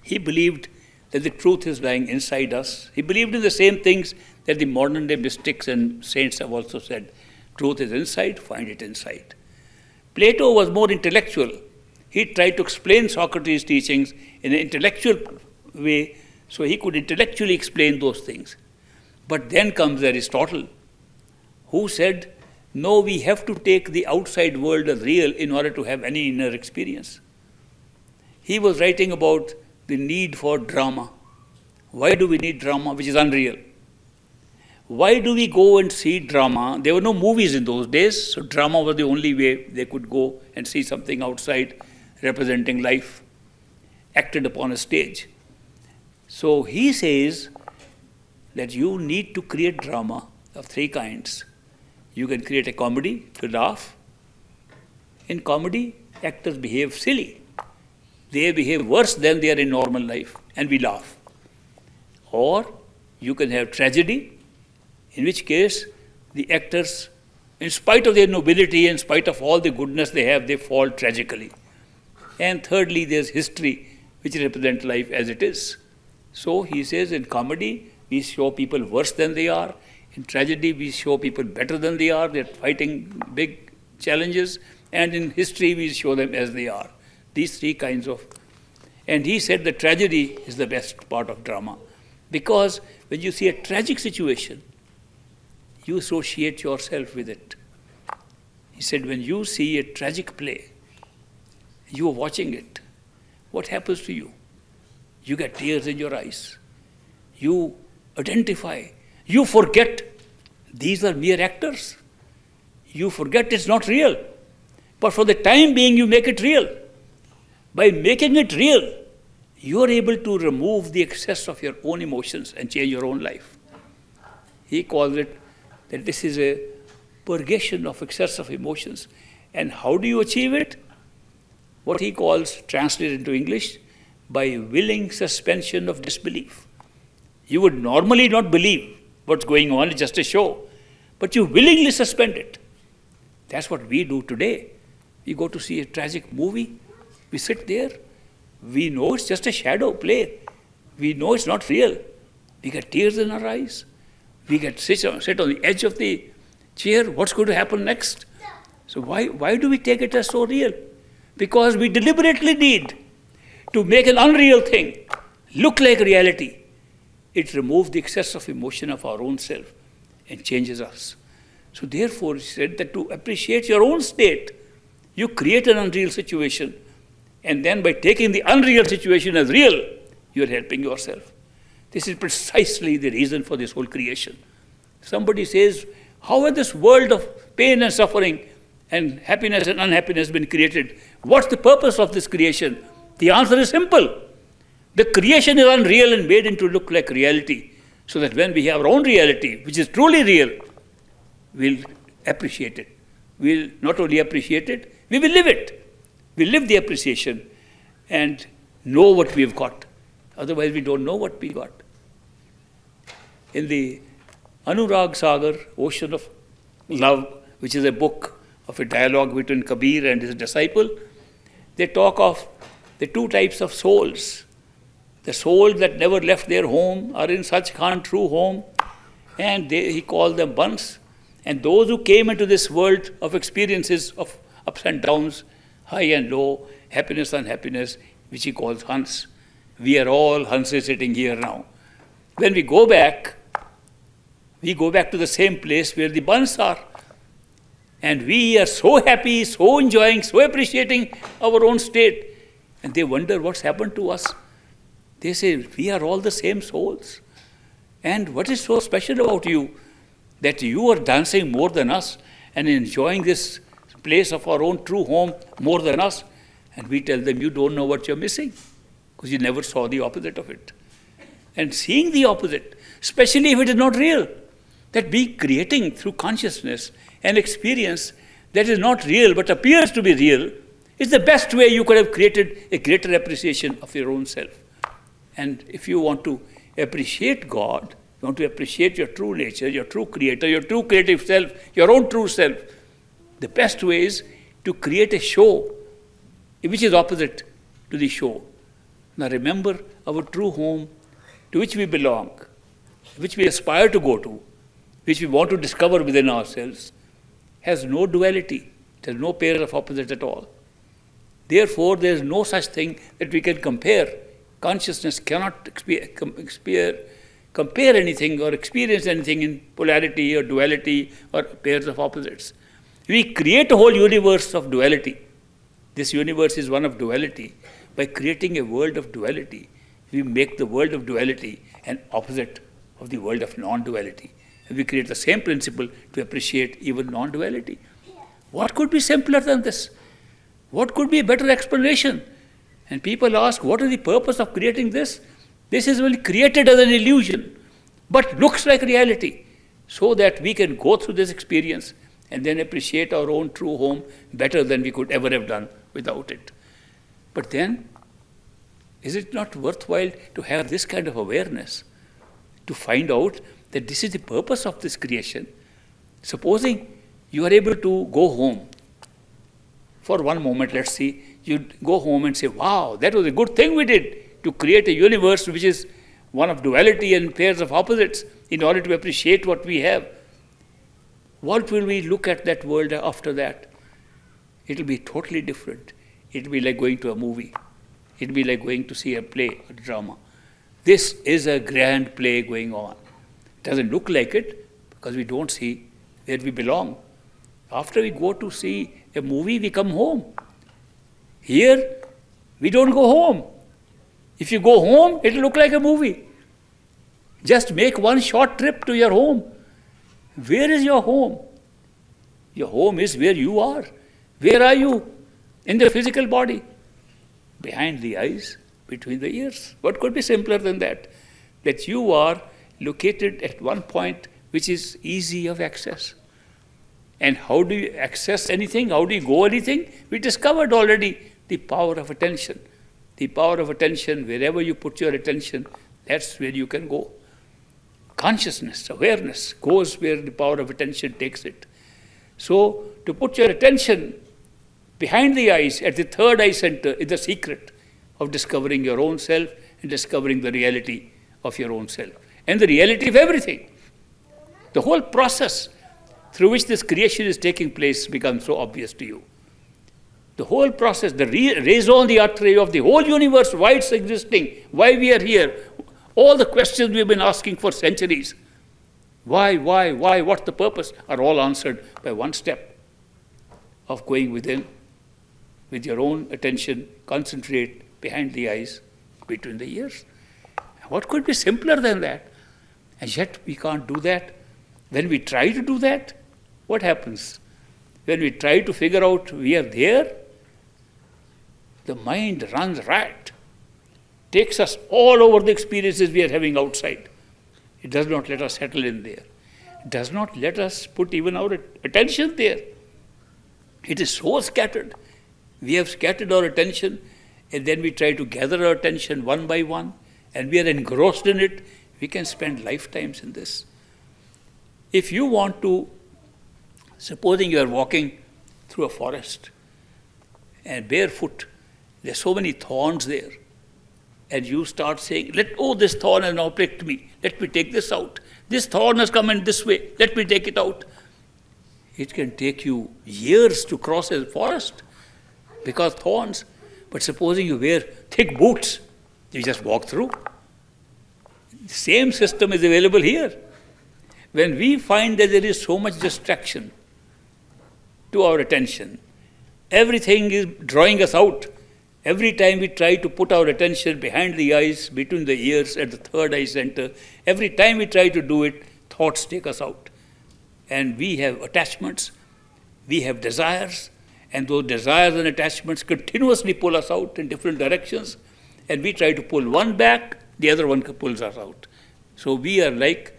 He believed that the truth is lying inside us. He believed in the same things that the modern day mystics and saints have also said. Truth is inside, find it inside. Plato was more intellectual. He tried to explain Socrates' teachings in an intellectual way, so he could intellectually explain those things. But then comes Aristotle, who said, no, we have to take the outside world as real in order to have any inner experience. He was writing about the need for drama. Why do we need drama, which is unreal? Why do we go and see drama? There were no movies in those days, so drama was the only way they could go and see something outside representing life, acted upon a stage. So he says that you need to create drama of three kinds. You can create a comedy to laugh. In comedy, actors behave silly. They behave worse than they are in normal life, and we laugh. Or you can have tragedy, in which case the actors, in spite of their nobility, in spite of all the goodness they have, they fall tragically. And thirdly, there's history, which represents life as it is. So he says in comedy, we show people worse than they are. In tragedy, we show people better than they are. They're fighting big challenges. And in history, we show them as they are. These three kinds of... And he said that tragedy is the best part of drama. Because when you see a tragic situation, you associate yourself with it. He said, when you see a tragic play, you are watching it, what happens to you? You get tears in your eyes. You identify. You forget these are mere actors. You forget it's not real. But for the time being, you make it real. By making it real, you are able to remove the excess of your own emotions and change your own life. He calls it that this is a purgation of excess of emotions. And how do you achieve it? What he calls, translated into English, by willing suspension of disbelief. You would normally not believe what's going on, it's just a show, but you willingly suspend it. That's what we do today. We go to see a tragic movie, we sit there, we know it's just a shadow play, we know it's not real. We get tears in our eyes, we get sit on the edge of the chair, what's going to happen next? So why do we take it as so real? Because we deliberately need to make an unreal thing look like reality. It removes the excess of emotion of our own self and changes us. So therefore, he said that to appreciate your own state, you create an unreal situation, and then by taking the unreal situation as real, you are helping yourself. This is precisely the reason for this whole creation. Somebody says, how has this world of pain and suffering and happiness and unhappiness been created? What's the purpose of this creation? The answer is simple. The creation is unreal and made into look like reality, so that when we have our own reality, which is truly real, we'll appreciate it. We'll not only appreciate it, we will live it. We'll live the appreciation and know what we've got. Otherwise, we don't know what we got. In the Anurag Sagar, Ocean of Love, which is a book of a dialogue between Kabir and his disciple, they talk of the two types of souls. The souls that never left their home are in Sachkhand, true home, and he called them Bans. And those who came into this world of experiences of ups and downs, high and low, happiness and unhappiness, which he calls Hans. we are all Hanses sitting here now. When we go back to the same place where the buns are. And we are so happy, so enjoying, so appreciating our own state. And they wonder what's happened to us. They say, we are all the same souls. And what is so special about you that you are dancing more than us and enjoying this place of our own true home more than us? And we tell them, you don't know what you're missing because you never saw the opposite of it. And seeing the opposite, especially if it is not real, that be creating through consciousness an experience that is not real but appears to be real is the best way you could have created a greater appreciation of your own self. And if you want to appreciate God, you want to appreciate your true nature, your true creator, your true creative self, your own true self, the best way is to create a show which is opposite to the show. Now remember, our true home to which we belong, which we aspire to go to, which we want to discover within ourselves, has no duality. It has no pair of opposites at all. Therefore, there is no such thing that we can compare. Consciousness cannot compare anything or experience anything in polarity or duality or pairs of opposites. We create a whole universe of duality. This universe is one of duality. By creating a world of duality, we make the world of duality an opposite of the world of non-duality. And we create the same principle to appreciate even non-duality. What could be simpler than this? What could be a better explanation? And people ask, what is the purpose of creating this? This is only created as an illusion, but looks like reality, so that we can go through this experience and then appreciate our own true home better than we could ever have done without it. But then, is it not worthwhile to have this kind of awareness, to find out that this is the purpose of this creation? Supposing you are able to go home for one moment, let's see, you go home and say, wow, that was a good thing we did to create a universe which is one of duality and pairs of opposites in order to appreciate what we have. What will we look at that world after that? It will be totally different. It will be like going to a movie. It will be like going to see a play, a drama. This is a grand play going on. It doesn't look like it because we don't see where we belong. After we go to see a movie, we come home. Here, we don't go home. If you go home, it will look like a movie. Just make one short trip to your home. Where is your home? Your home is where you are. Where are you? In the physical body. Behind the eyes, between the ears. What could be simpler than that? That you are located at one point which is easy of access. And how do you access anything? How do you go anything? We discovered already the power of attention. The power of attention, wherever you put your attention, that's where you can go. Consciousness, awareness goes where the power of attention takes it. So, to put your attention behind the eyes, at the third eye center, is the secret of discovering your own self and discovering the reality of your own self and the reality of everything. The whole process through which this creation is taking place becomes so obvious to you. The whole process, the raison d'etre of the whole universe, why it's existing, why we are here, all the questions we've been asking for centuries, why, what's the purpose, are all answered by one step of going within, with your own attention, concentrate behind the eyes, between the ears. What could be simpler than that? And yet we can't do that. When we try to do that, what happens? When we try to figure out we are there, the mind runs riot, takes us all over the experiences we are having outside. It does not let us settle in there. It does not let us put even our attention there. It is so scattered. We have scattered our attention, and then we try to gather our attention one by one, and we are engrossed in it. We can spend lifetimes in this. If you want to, supposing you are walking through a forest, and barefoot, there are so many thorns there, and you start saying, this thorn has now pricked me. Let me take this out. This thorn has come in this way. Let me take it out. It can take you years to cross a forest because thorns. But supposing you wear thick boots You just walk through. The same system is available here. When we find that there is so much distraction to our attention, everything is drawing us out. Every time we try to put our attention behind the eyes, between the ears, at the third eye center, every time we try to do it, thoughts take us out. And we have attachments, we have desires, and those desires and attachments continuously pull us out in different directions. And we try to pull one back, the other one pulls us out. So we are like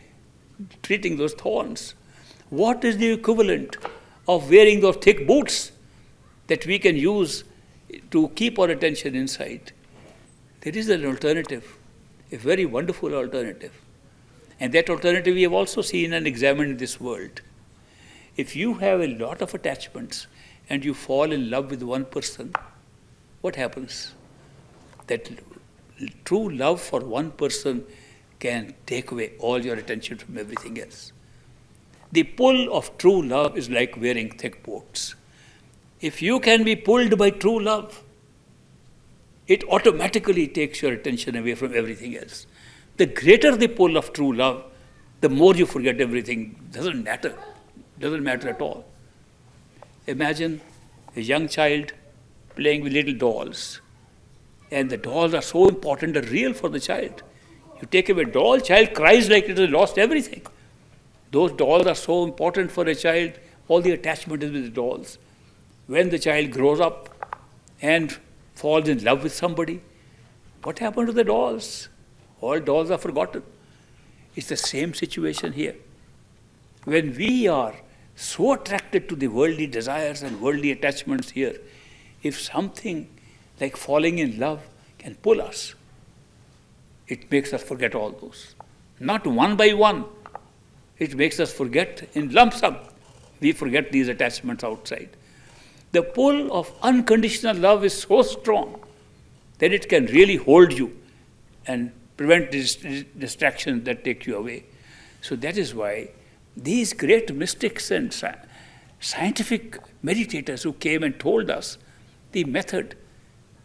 treating those thorns. What is the equivalent of wearing those thick boots that we can use to keep our attention inside? There is an alternative, a very wonderful alternative. And that alternative we have also seen and examined in this world. If you have a lot of attachments and you fall in love with one person, what happens? That true love for one person can take away all your attention from everything else. The pull of true love is like wearing thick boots. If you can be pulled by true love, it automatically takes your attention away from everything else. The greater the pull of true love, the more you forget everything. Doesn't matter at all. Imagine a young child playing with little dolls. And the dolls are so important and real for the child. You take away a doll, child cries like it has lost everything. Those dolls are so important for a child, all the attachment is with the dolls. When the child grows up and falls in love with somebody, what happened to the dolls? All dolls are forgotten. It's the same situation here. When we are so attracted to the worldly desires and worldly attachments here, if something like falling in love can pull us, it makes us forget all those. Not one by one. It makes us forget in lump sum. We forget these attachments outside. The pull of unconditional love is so strong that it can really hold you and prevent distractions that take you away. So that is why these great mystics and scientific meditators who came and told us the method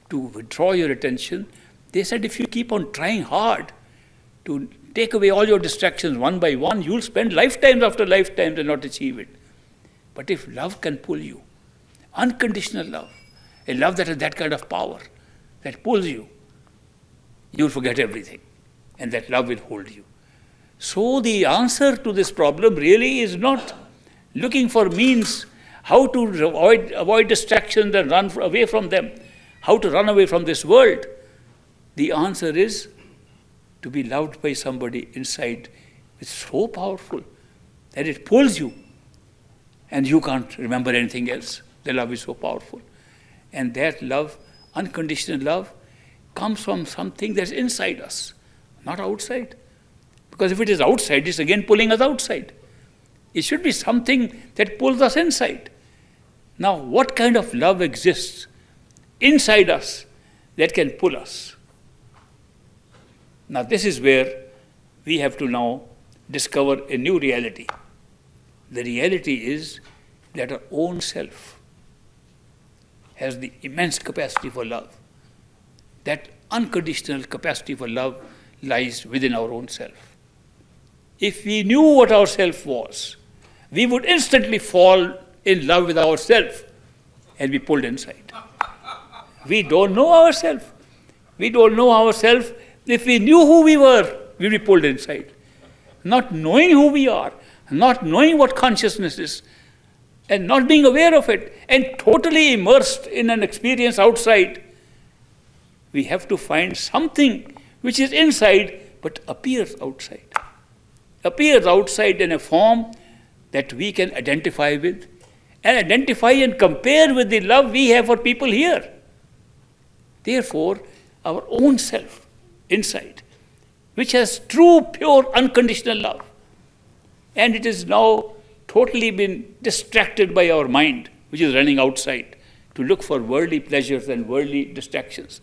to withdraw your attention, they said if you keep on trying hard to take away all your distractions one by one, you'll spend lifetimes after lifetimes and not achieve it. But if love can pull you, unconditional love, a love that has that kind of power, that pulls you, you'll forget everything, and that love will hold you. So the answer to this problem really is not looking for means how to avoid distractions and run away from them, how to run away from this world. The answer is to be loved by somebody inside. It's so powerful that it pulls you and you can't remember anything else. The love is so powerful. And that love, unconditional love, comes from something that's inside us, not outside. Because if it is outside, it's again pulling us outside. It should be something that pulls us inside. Now, what kind of love exists inside us that can pull us? Now, this is where we have to now discover a new reality. The reality is that our own self has the immense capacity for love. That unconditional capacity for love lies within our own self. If we knew what our self was, we would instantly fall in love with ourselves and be pulled inside. We don't know ourselves. We don't know ourselves. If we knew who we were, we'd be pulled inside. Not knowing who we are, not knowing what consciousness is, and not being aware of it, and totally immersed in an experience outside, we have to find something which is inside but appears outside. Appears outside in a form that we can identify with, and identify and compare with the love we have for people here. Therefore, our own self inside, which has true, pure, unconditional love, and it is now totally been distracted by our mind, which is running outside to look for worldly pleasures and worldly distractions.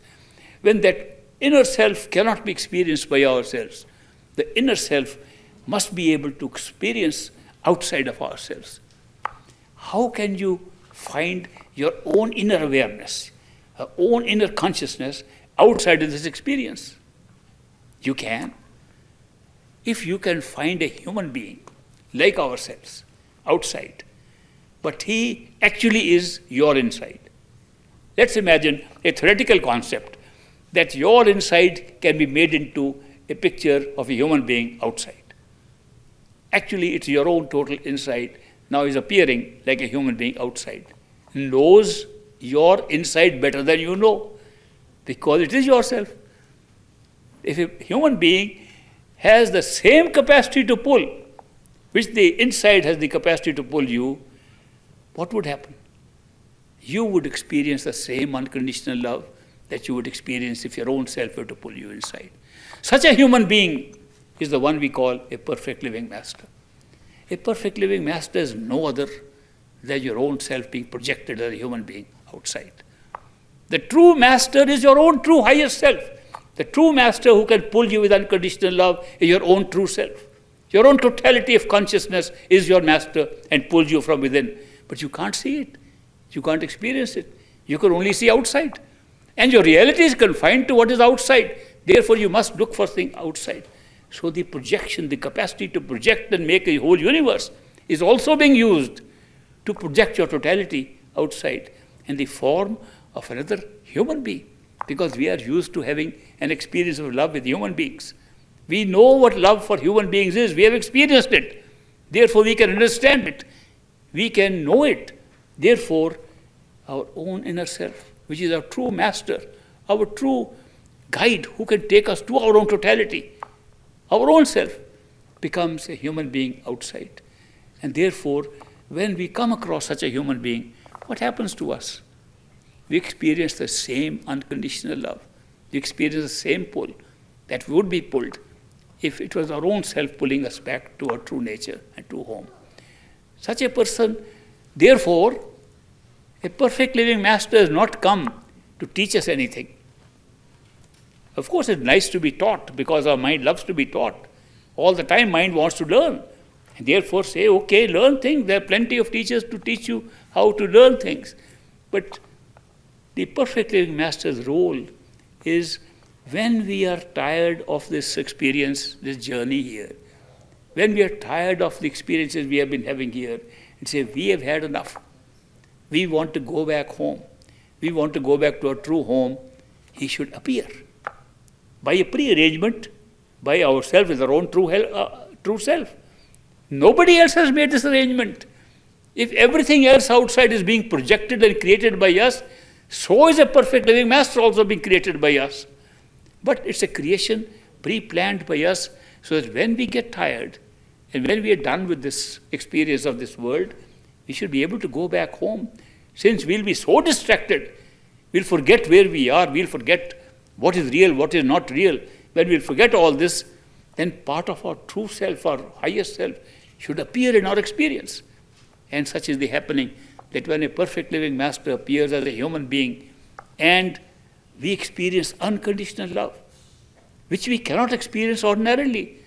When that inner self cannot be experienced by ourselves, the inner self must be able to experience outside of ourselves. How can you find your own inner awareness, our own inner consciousness, outside of this experience? You can. If you can find a human being like ourselves outside, but he actually is your inside. Let's imagine a theoretical concept that your inside can be made into a picture of a human being outside. Actually, it's your own total inside now is appearing like a human being outside. Knows your inside better than you know, because it is yourself. If a human being has the same capacity to pull, which the inside has the capacity to pull you, what would happen? You would experience the same unconditional love that you would experience if your own self were to pull you inside. Such a human being is the one we call a perfect living master. A perfect living master is no other than your own self being projected as a human being outside. The true master is your own true highest self. The true master who can pull you with unconditional love is your own true self. Your own totality of consciousness is your master and pulls you from within. But you can't see it. You can't experience it. You can only see outside. And your reality is confined to what is outside. Therefore, you must look for things outside. So the projection, the capacity to project and make a whole universe is also being used to project your totality outside in the form of another human being. Because we are used to having an experience of love with human beings. We know what love for human beings is. We have experienced it. Therefore, we can understand it. We can know it. Therefore, our own inner self, which is our true master, our true guide who can take us to our own totality, our own self, becomes a human being outside. And therefore, when we come across such a human being, what happens to us? We experience the same unconditional love. We experience the same pull that would be pulled if it was our own self pulling us back to our true nature and true home. Such a person, therefore, a perfect living master has not come to teach us anything. Of course, it's nice to be taught because our mind loves to be taught. All the time, mind wants to learn. And therefore, say, okay, learn things. There are plenty of teachers to teach you how to learn things. But the perfect living master's role is when we are tired of this experience, this journey here, when we are tired of the experiences we have been having here, and say, we have had enough. We want to go back home. We want to go back to our true home. He should appear. By a pre-arrangement, by ourselves with our own true self. Nobody else has made this arrangement. If everything else outside is being projected and created by us, so is a perfect living master also being created by us. But it's a creation pre-planned by us so that when we get tired and when we are done with this experience of this world, we should be able to go back home. Since we'll be so distracted, we'll forget where we are, we'll forget what is real, what is not real. When we'll forget all this, then part of our true self, our highest self, should appear in our experience. And such is the happening that when a perfect living master appears as a human being and we experience unconditional love, which we cannot experience ordinarily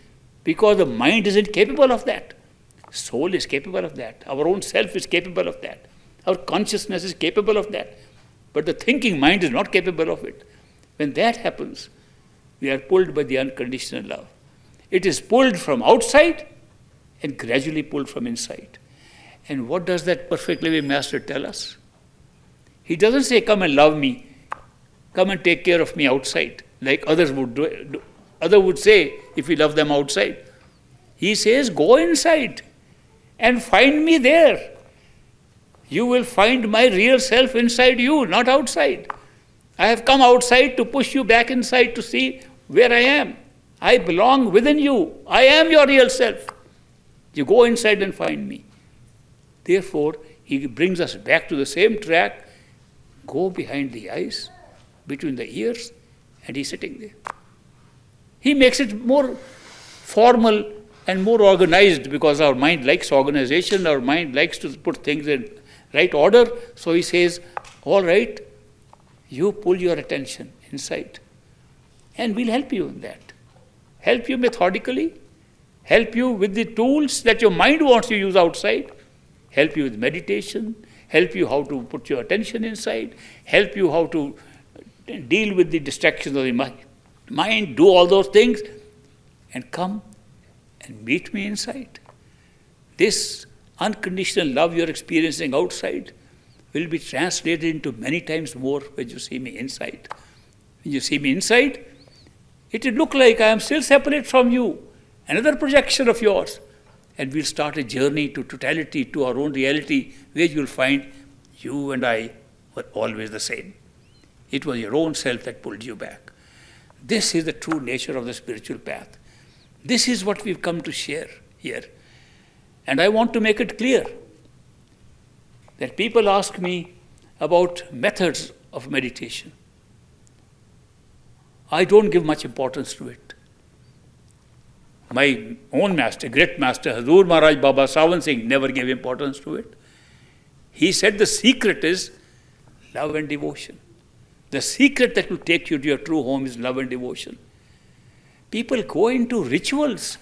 because the mind isn't capable of that. Soul is capable of that. Our own self is capable of that. Our consciousness is capable of that. But the thinking mind is not capable of it. When that happens, we are pulled by the unconditional love. It is pulled from outside and gradually pulled from inside. And what does that perfect living master tell us? He doesn't say, come and love me, come and take care of me outside, like others would do. Others would say, if we love them outside. He says, go inside and find me there. You will find my real self inside you, not outside. I have come outside to push you back inside to see where I am. I belong within you. I am your real self. You go inside and find me. Therefore, he brings us back to the same track. Go behind the eyes, between the ears, and he's sitting there. He makes it more formal and more organized because our mind likes organization, our mind likes to put things in right order. So he says, all right, you pull your attention inside and we'll help you in that. Help you methodically, help you with the tools that your mind wants to use outside, help you with meditation, help you how to put your attention inside, help you how to deal with the distractions of the mind, do all those things, and come and meet me inside. This unconditional love you're experiencing outside will be translated into many times more when you see me inside. When you see me inside, it will look like I am still separate from you, another projection of yours. And we'll start a journey to totality, to our own reality, where you'll find you and I were always the same. It was your own self that pulled you back. This is the true nature of the spiritual path. This is what we've come to share here. And I want to make it clear that people ask me about methods of meditation. I don't give much importance to it. My own master, great master, Hazur Maharaj Baba Sawan Singh, never gave importance to it. He said the secret is love and devotion. The secret that will take you to your true home is love and devotion. People go into rituals,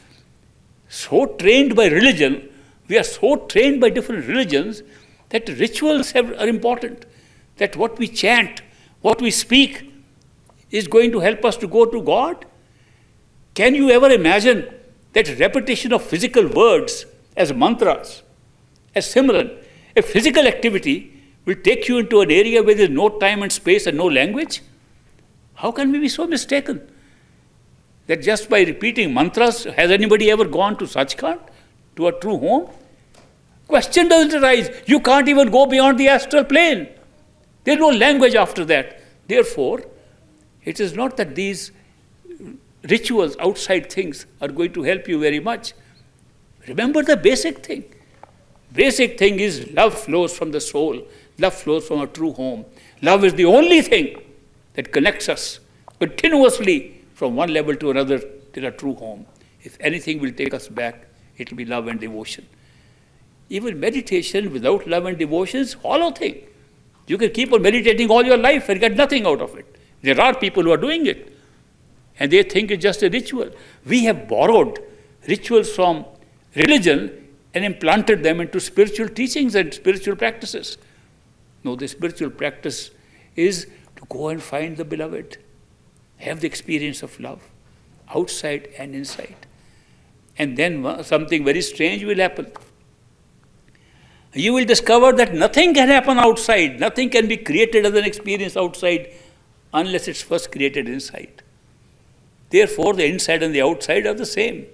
so trained by religion, we are so trained by different religions, that rituals are important. That what we chant, what we speak, is going to help us to go to God. Can you ever imagine that repetition of physical words as mantras, as Simran, a physical activity, will take you into an area where there is no time and space and no language? How can we be so mistaken? That just by repeating mantras, has anybody ever gone to Sachkhand, to a true home? Question doesn't arise. You can't even go beyond the astral plane. There is no language after that. Therefore, it is not that these rituals, outside things, are going to help you very much. Remember the basic thing. Basic thing is love flows from the soul. Love flows from a true home. Love is the only thing that connects us continuously from one level to another till a true home. If anything will take us back, it will be love and devotion. Even meditation without love and devotion is a hollow thing. You can keep on meditating all your life and get nothing out of it. There are people who are doing it, and they think it's just a ritual. We have borrowed rituals from religion and implanted them into spiritual teachings and spiritual practices. No, the spiritual practice is to go and find the beloved, have the experience of love, outside and inside. And then something very strange will happen. You will discover that nothing can happen outside, nothing can be created as an experience outside unless it's first created inside. Therefore, the inside and the outside are the same.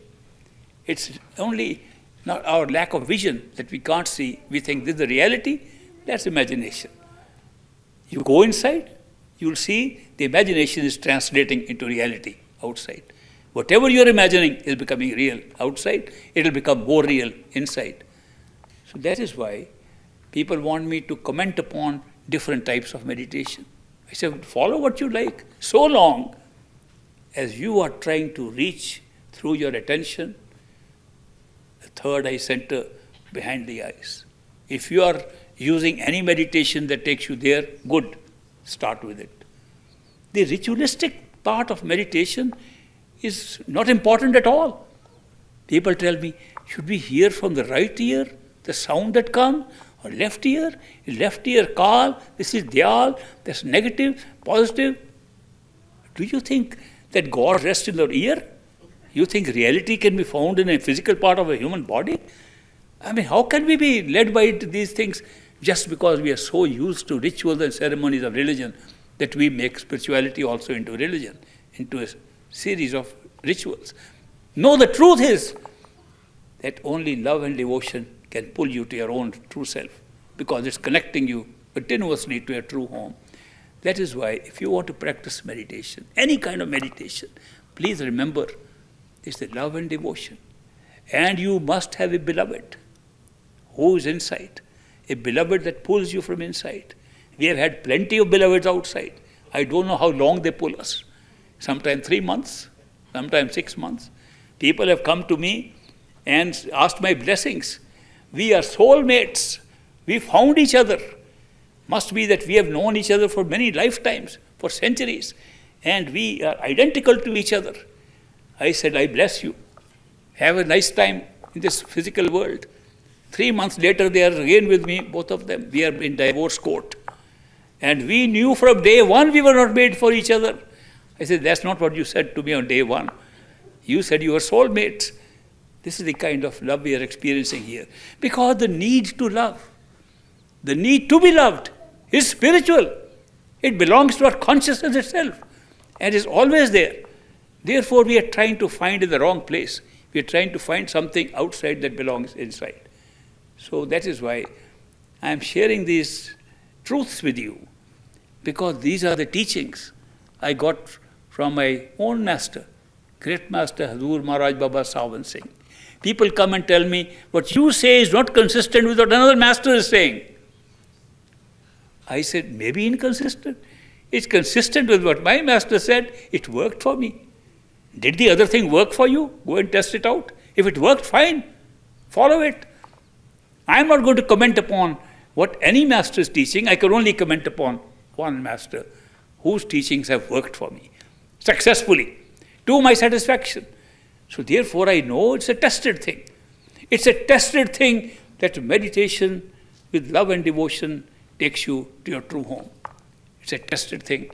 It's only not our lack of vision that we can't see. We think this is the reality, that's imagination. You go inside, you'll see the imagination is translating into reality outside. Whatever you're imagining is becoming real outside, it'll become more real inside. So that is why people want me to comment upon different types of meditation. I said, follow what you like, so long as you are trying to reach through your attention the third eye center behind the eyes. If you are using any meditation that takes you there, good, start with it. The ritualistic part of meditation is not important at all. People tell me, should we hear from the right ear, the sound that comes, or left ear calm, this is dhyal, that's negative, positive. Do you think that God rests in the ear? You think reality can be found in a physical part of a human body? I mean, how can we be led by these things just because we are so used to rituals and ceremonies of religion that we make spirituality also into religion, into a series of rituals? No, the truth is that only love and devotion can pull you to your own true self, because it's connecting you continuously to your true home. That is why if you want to practice meditation, any kind of meditation, please remember it's the love and devotion. And you must have a beloved who is inside, a beloved that pulls you from inside. We have had plenty of beloveds outside. I don't know how long they pull us. Sometimes 3 months, sometimes 6 months. People have come to me and asked my blessings. We are soulmates. We found each other. Must be that we have known each other for many lifetimes, for centuries, and we are identical to each other. I said, I bless you. Have a nice time in this physical world. 3 months later, they are again with me, both of them. We are in divorce court. And we knew from day one we were not made for each other. I said, that's not what you said to me on day one. You said you were soulmates. This is the kind of love we are experiencing here. Because the need to love, the need to be loved is spiritual. It belongs to our consciousness itself and is always there. Therefore, we are trying to find in the wrong place. We are trying to find something outside that belongs inside. So that is why I am sharing these truths with you, because these are the teachings I got from my own master, great master Hazur Maharaj Baba Sawan Singh. People come and tell me, what you say is not consistent with what another master is saying. I said, maybe inconsistent. It's consistent with what my master said. It worked for me. Did the other thing work for you? Go and test it out. If it worked, fine. Follow it. I am not going to comment upon what any master is teaching. I can only comment upon one master whose teachings have worked for me successfully, to my satisfaction. So therefore I know it's a tested thing. It's a tested thing that meditation with love and devotion takes you to your true home. It's a tested thing,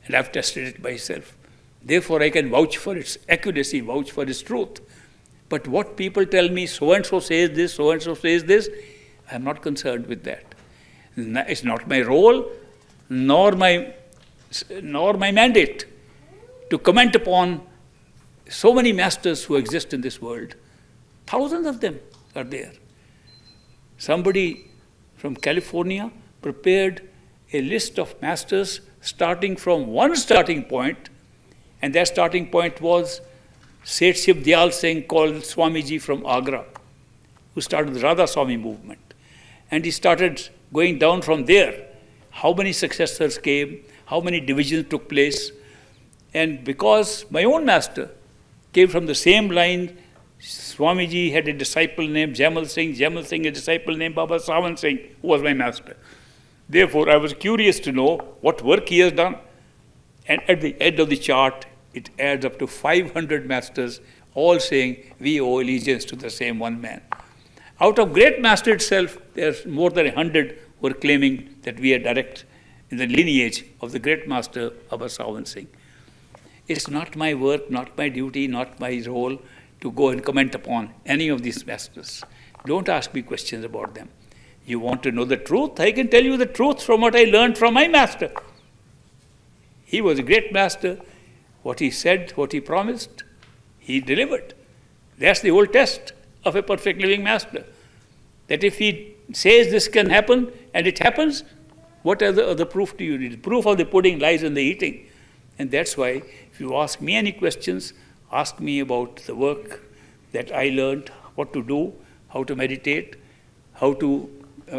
and I've tested it myself. Therefore I can vouch for its accuracy, vouch for its truth. But what people tell me, so-and-so says this, so-and-so says this, I'm not concerned with that. It's not my role, nor my mandate to comment upon so many masters who exist in this world. Thousands of them are there. Somebody from California prepared a list of masters starting from one starting point, and that starting point was Seth Shiv Dayal Singh, called Swamiji from Agra, who started the Radha Swami movement. And he started going down from there. How many successors came, how many divisions took place. And because my own master came from the same line, Swamiji had a disciple named Jamal Singh a disciple named Baba Sawan Singh, who was my master. Therefore, I was curious to know what work he has done. And at the end of the chart, it adds up to 500 masters, all saying, we owe allegiance to the same one man. Out of great master itself, there's more than 100 who are claiming that we are direct in the lineage of the great master, Baba Sawan Singh. It's not my work, not my duty, not my role to go and comment upon any of these masters. Don't ask me questions about them. You want to know the truth? I can tell you the truth from what I learned from my master. He was a great master. What he said, what he promised, he delivered. That's the whole test of a perfect living master. That if he says this can happen and it happens, what other proof do you need? The proof of the pudding lies in the eating. And that's why if you ask me any questions, ask me about the work that I learned, what to do, how to meditate, how to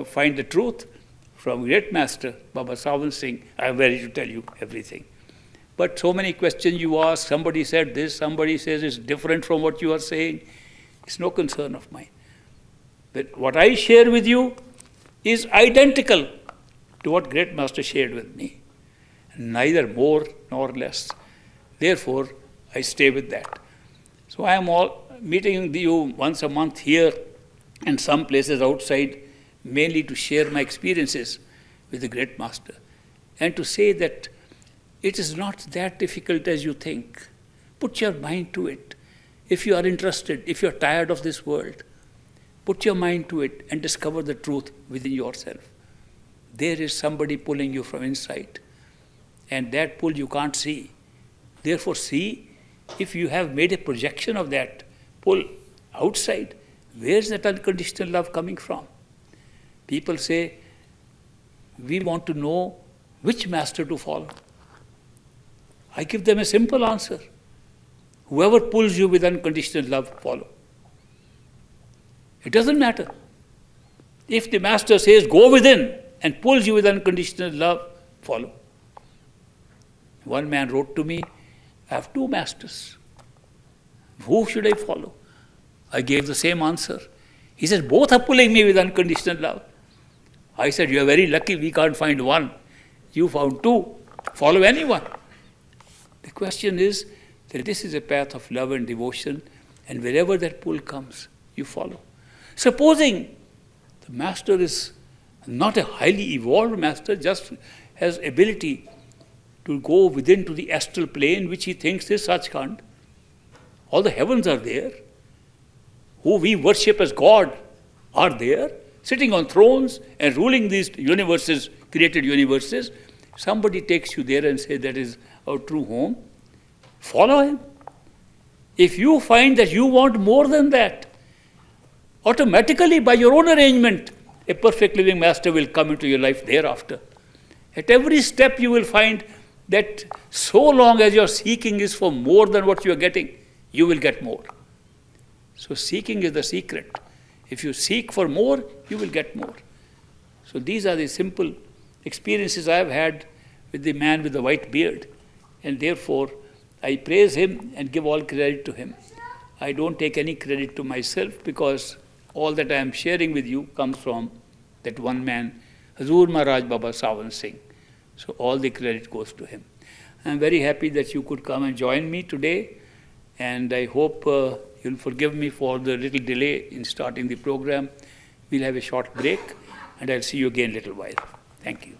find the truth from great master, Baba Sawan Singh. I am ready to tell you everything. But so many questions you ask, somebody said this, somebody says it's different from what you are saying. It's no concern of mine. But what I share with you is identical to what great master shared with me. Neither more nor less. Therefore, I stay with that. So I am all meeting you once a month here and some places outside, mainly to share my experiences with the great master and to say that it is not that difficult as you think. Put your mind to it. If you are interested, if you are tired of this world, put your mind to it and discover the truth within yourself. There is somebody pulling you from inside, and that pull you can't see. Therefore, see, if you have made a projection of that pull outside, where is that unconditional love coming from? People say, we want to know which master to follow. I give them a simple answer. Whoever pulls you with unconditional love, follow. It doesn't matter. If the master says, go within and pulls you with unconditional love, follow. One man wrote to me, I have two masters. Who should I follow? I gave the same answer. He said, both are pulling me with unconditional love. I said, you are very lucky, we can't find one. You found two. Follow anyone. The question is that this is a path of love and devotion, and wherever that pull comes, you follow. Supposing the master is not a highly evolved master, just has ability to go within to the astral plane, which he thinks is Sachkhand. All the heavens are there. Who we worship as God are there, sitting on thrones and ruling these universes, created universes. Somebody takes you there and says that is our true home. Follow him. If you find that you want more than that, automatically by your own arrangement, a perfect living master will come into your life thereafter. At every step you will find that so long as your seeking is for more than what you are getting, you will get more. So seeking is the secret. If you seek for more, you will get more. So these are the simple experiences I have had with the man with the white beard. And therefore, I praise him and give all credit to him. I don't take any credit to myself, because all that I am sharing with you comes from that one man, Hazur Maharaj Baba Sawan Singh. So all the credit goes to him. I am very happy that you could come and join me today, and I hope you'll forgive me for the little delay in starting the program. We'll have a short break, and I'll see you again in a little while. Thank you.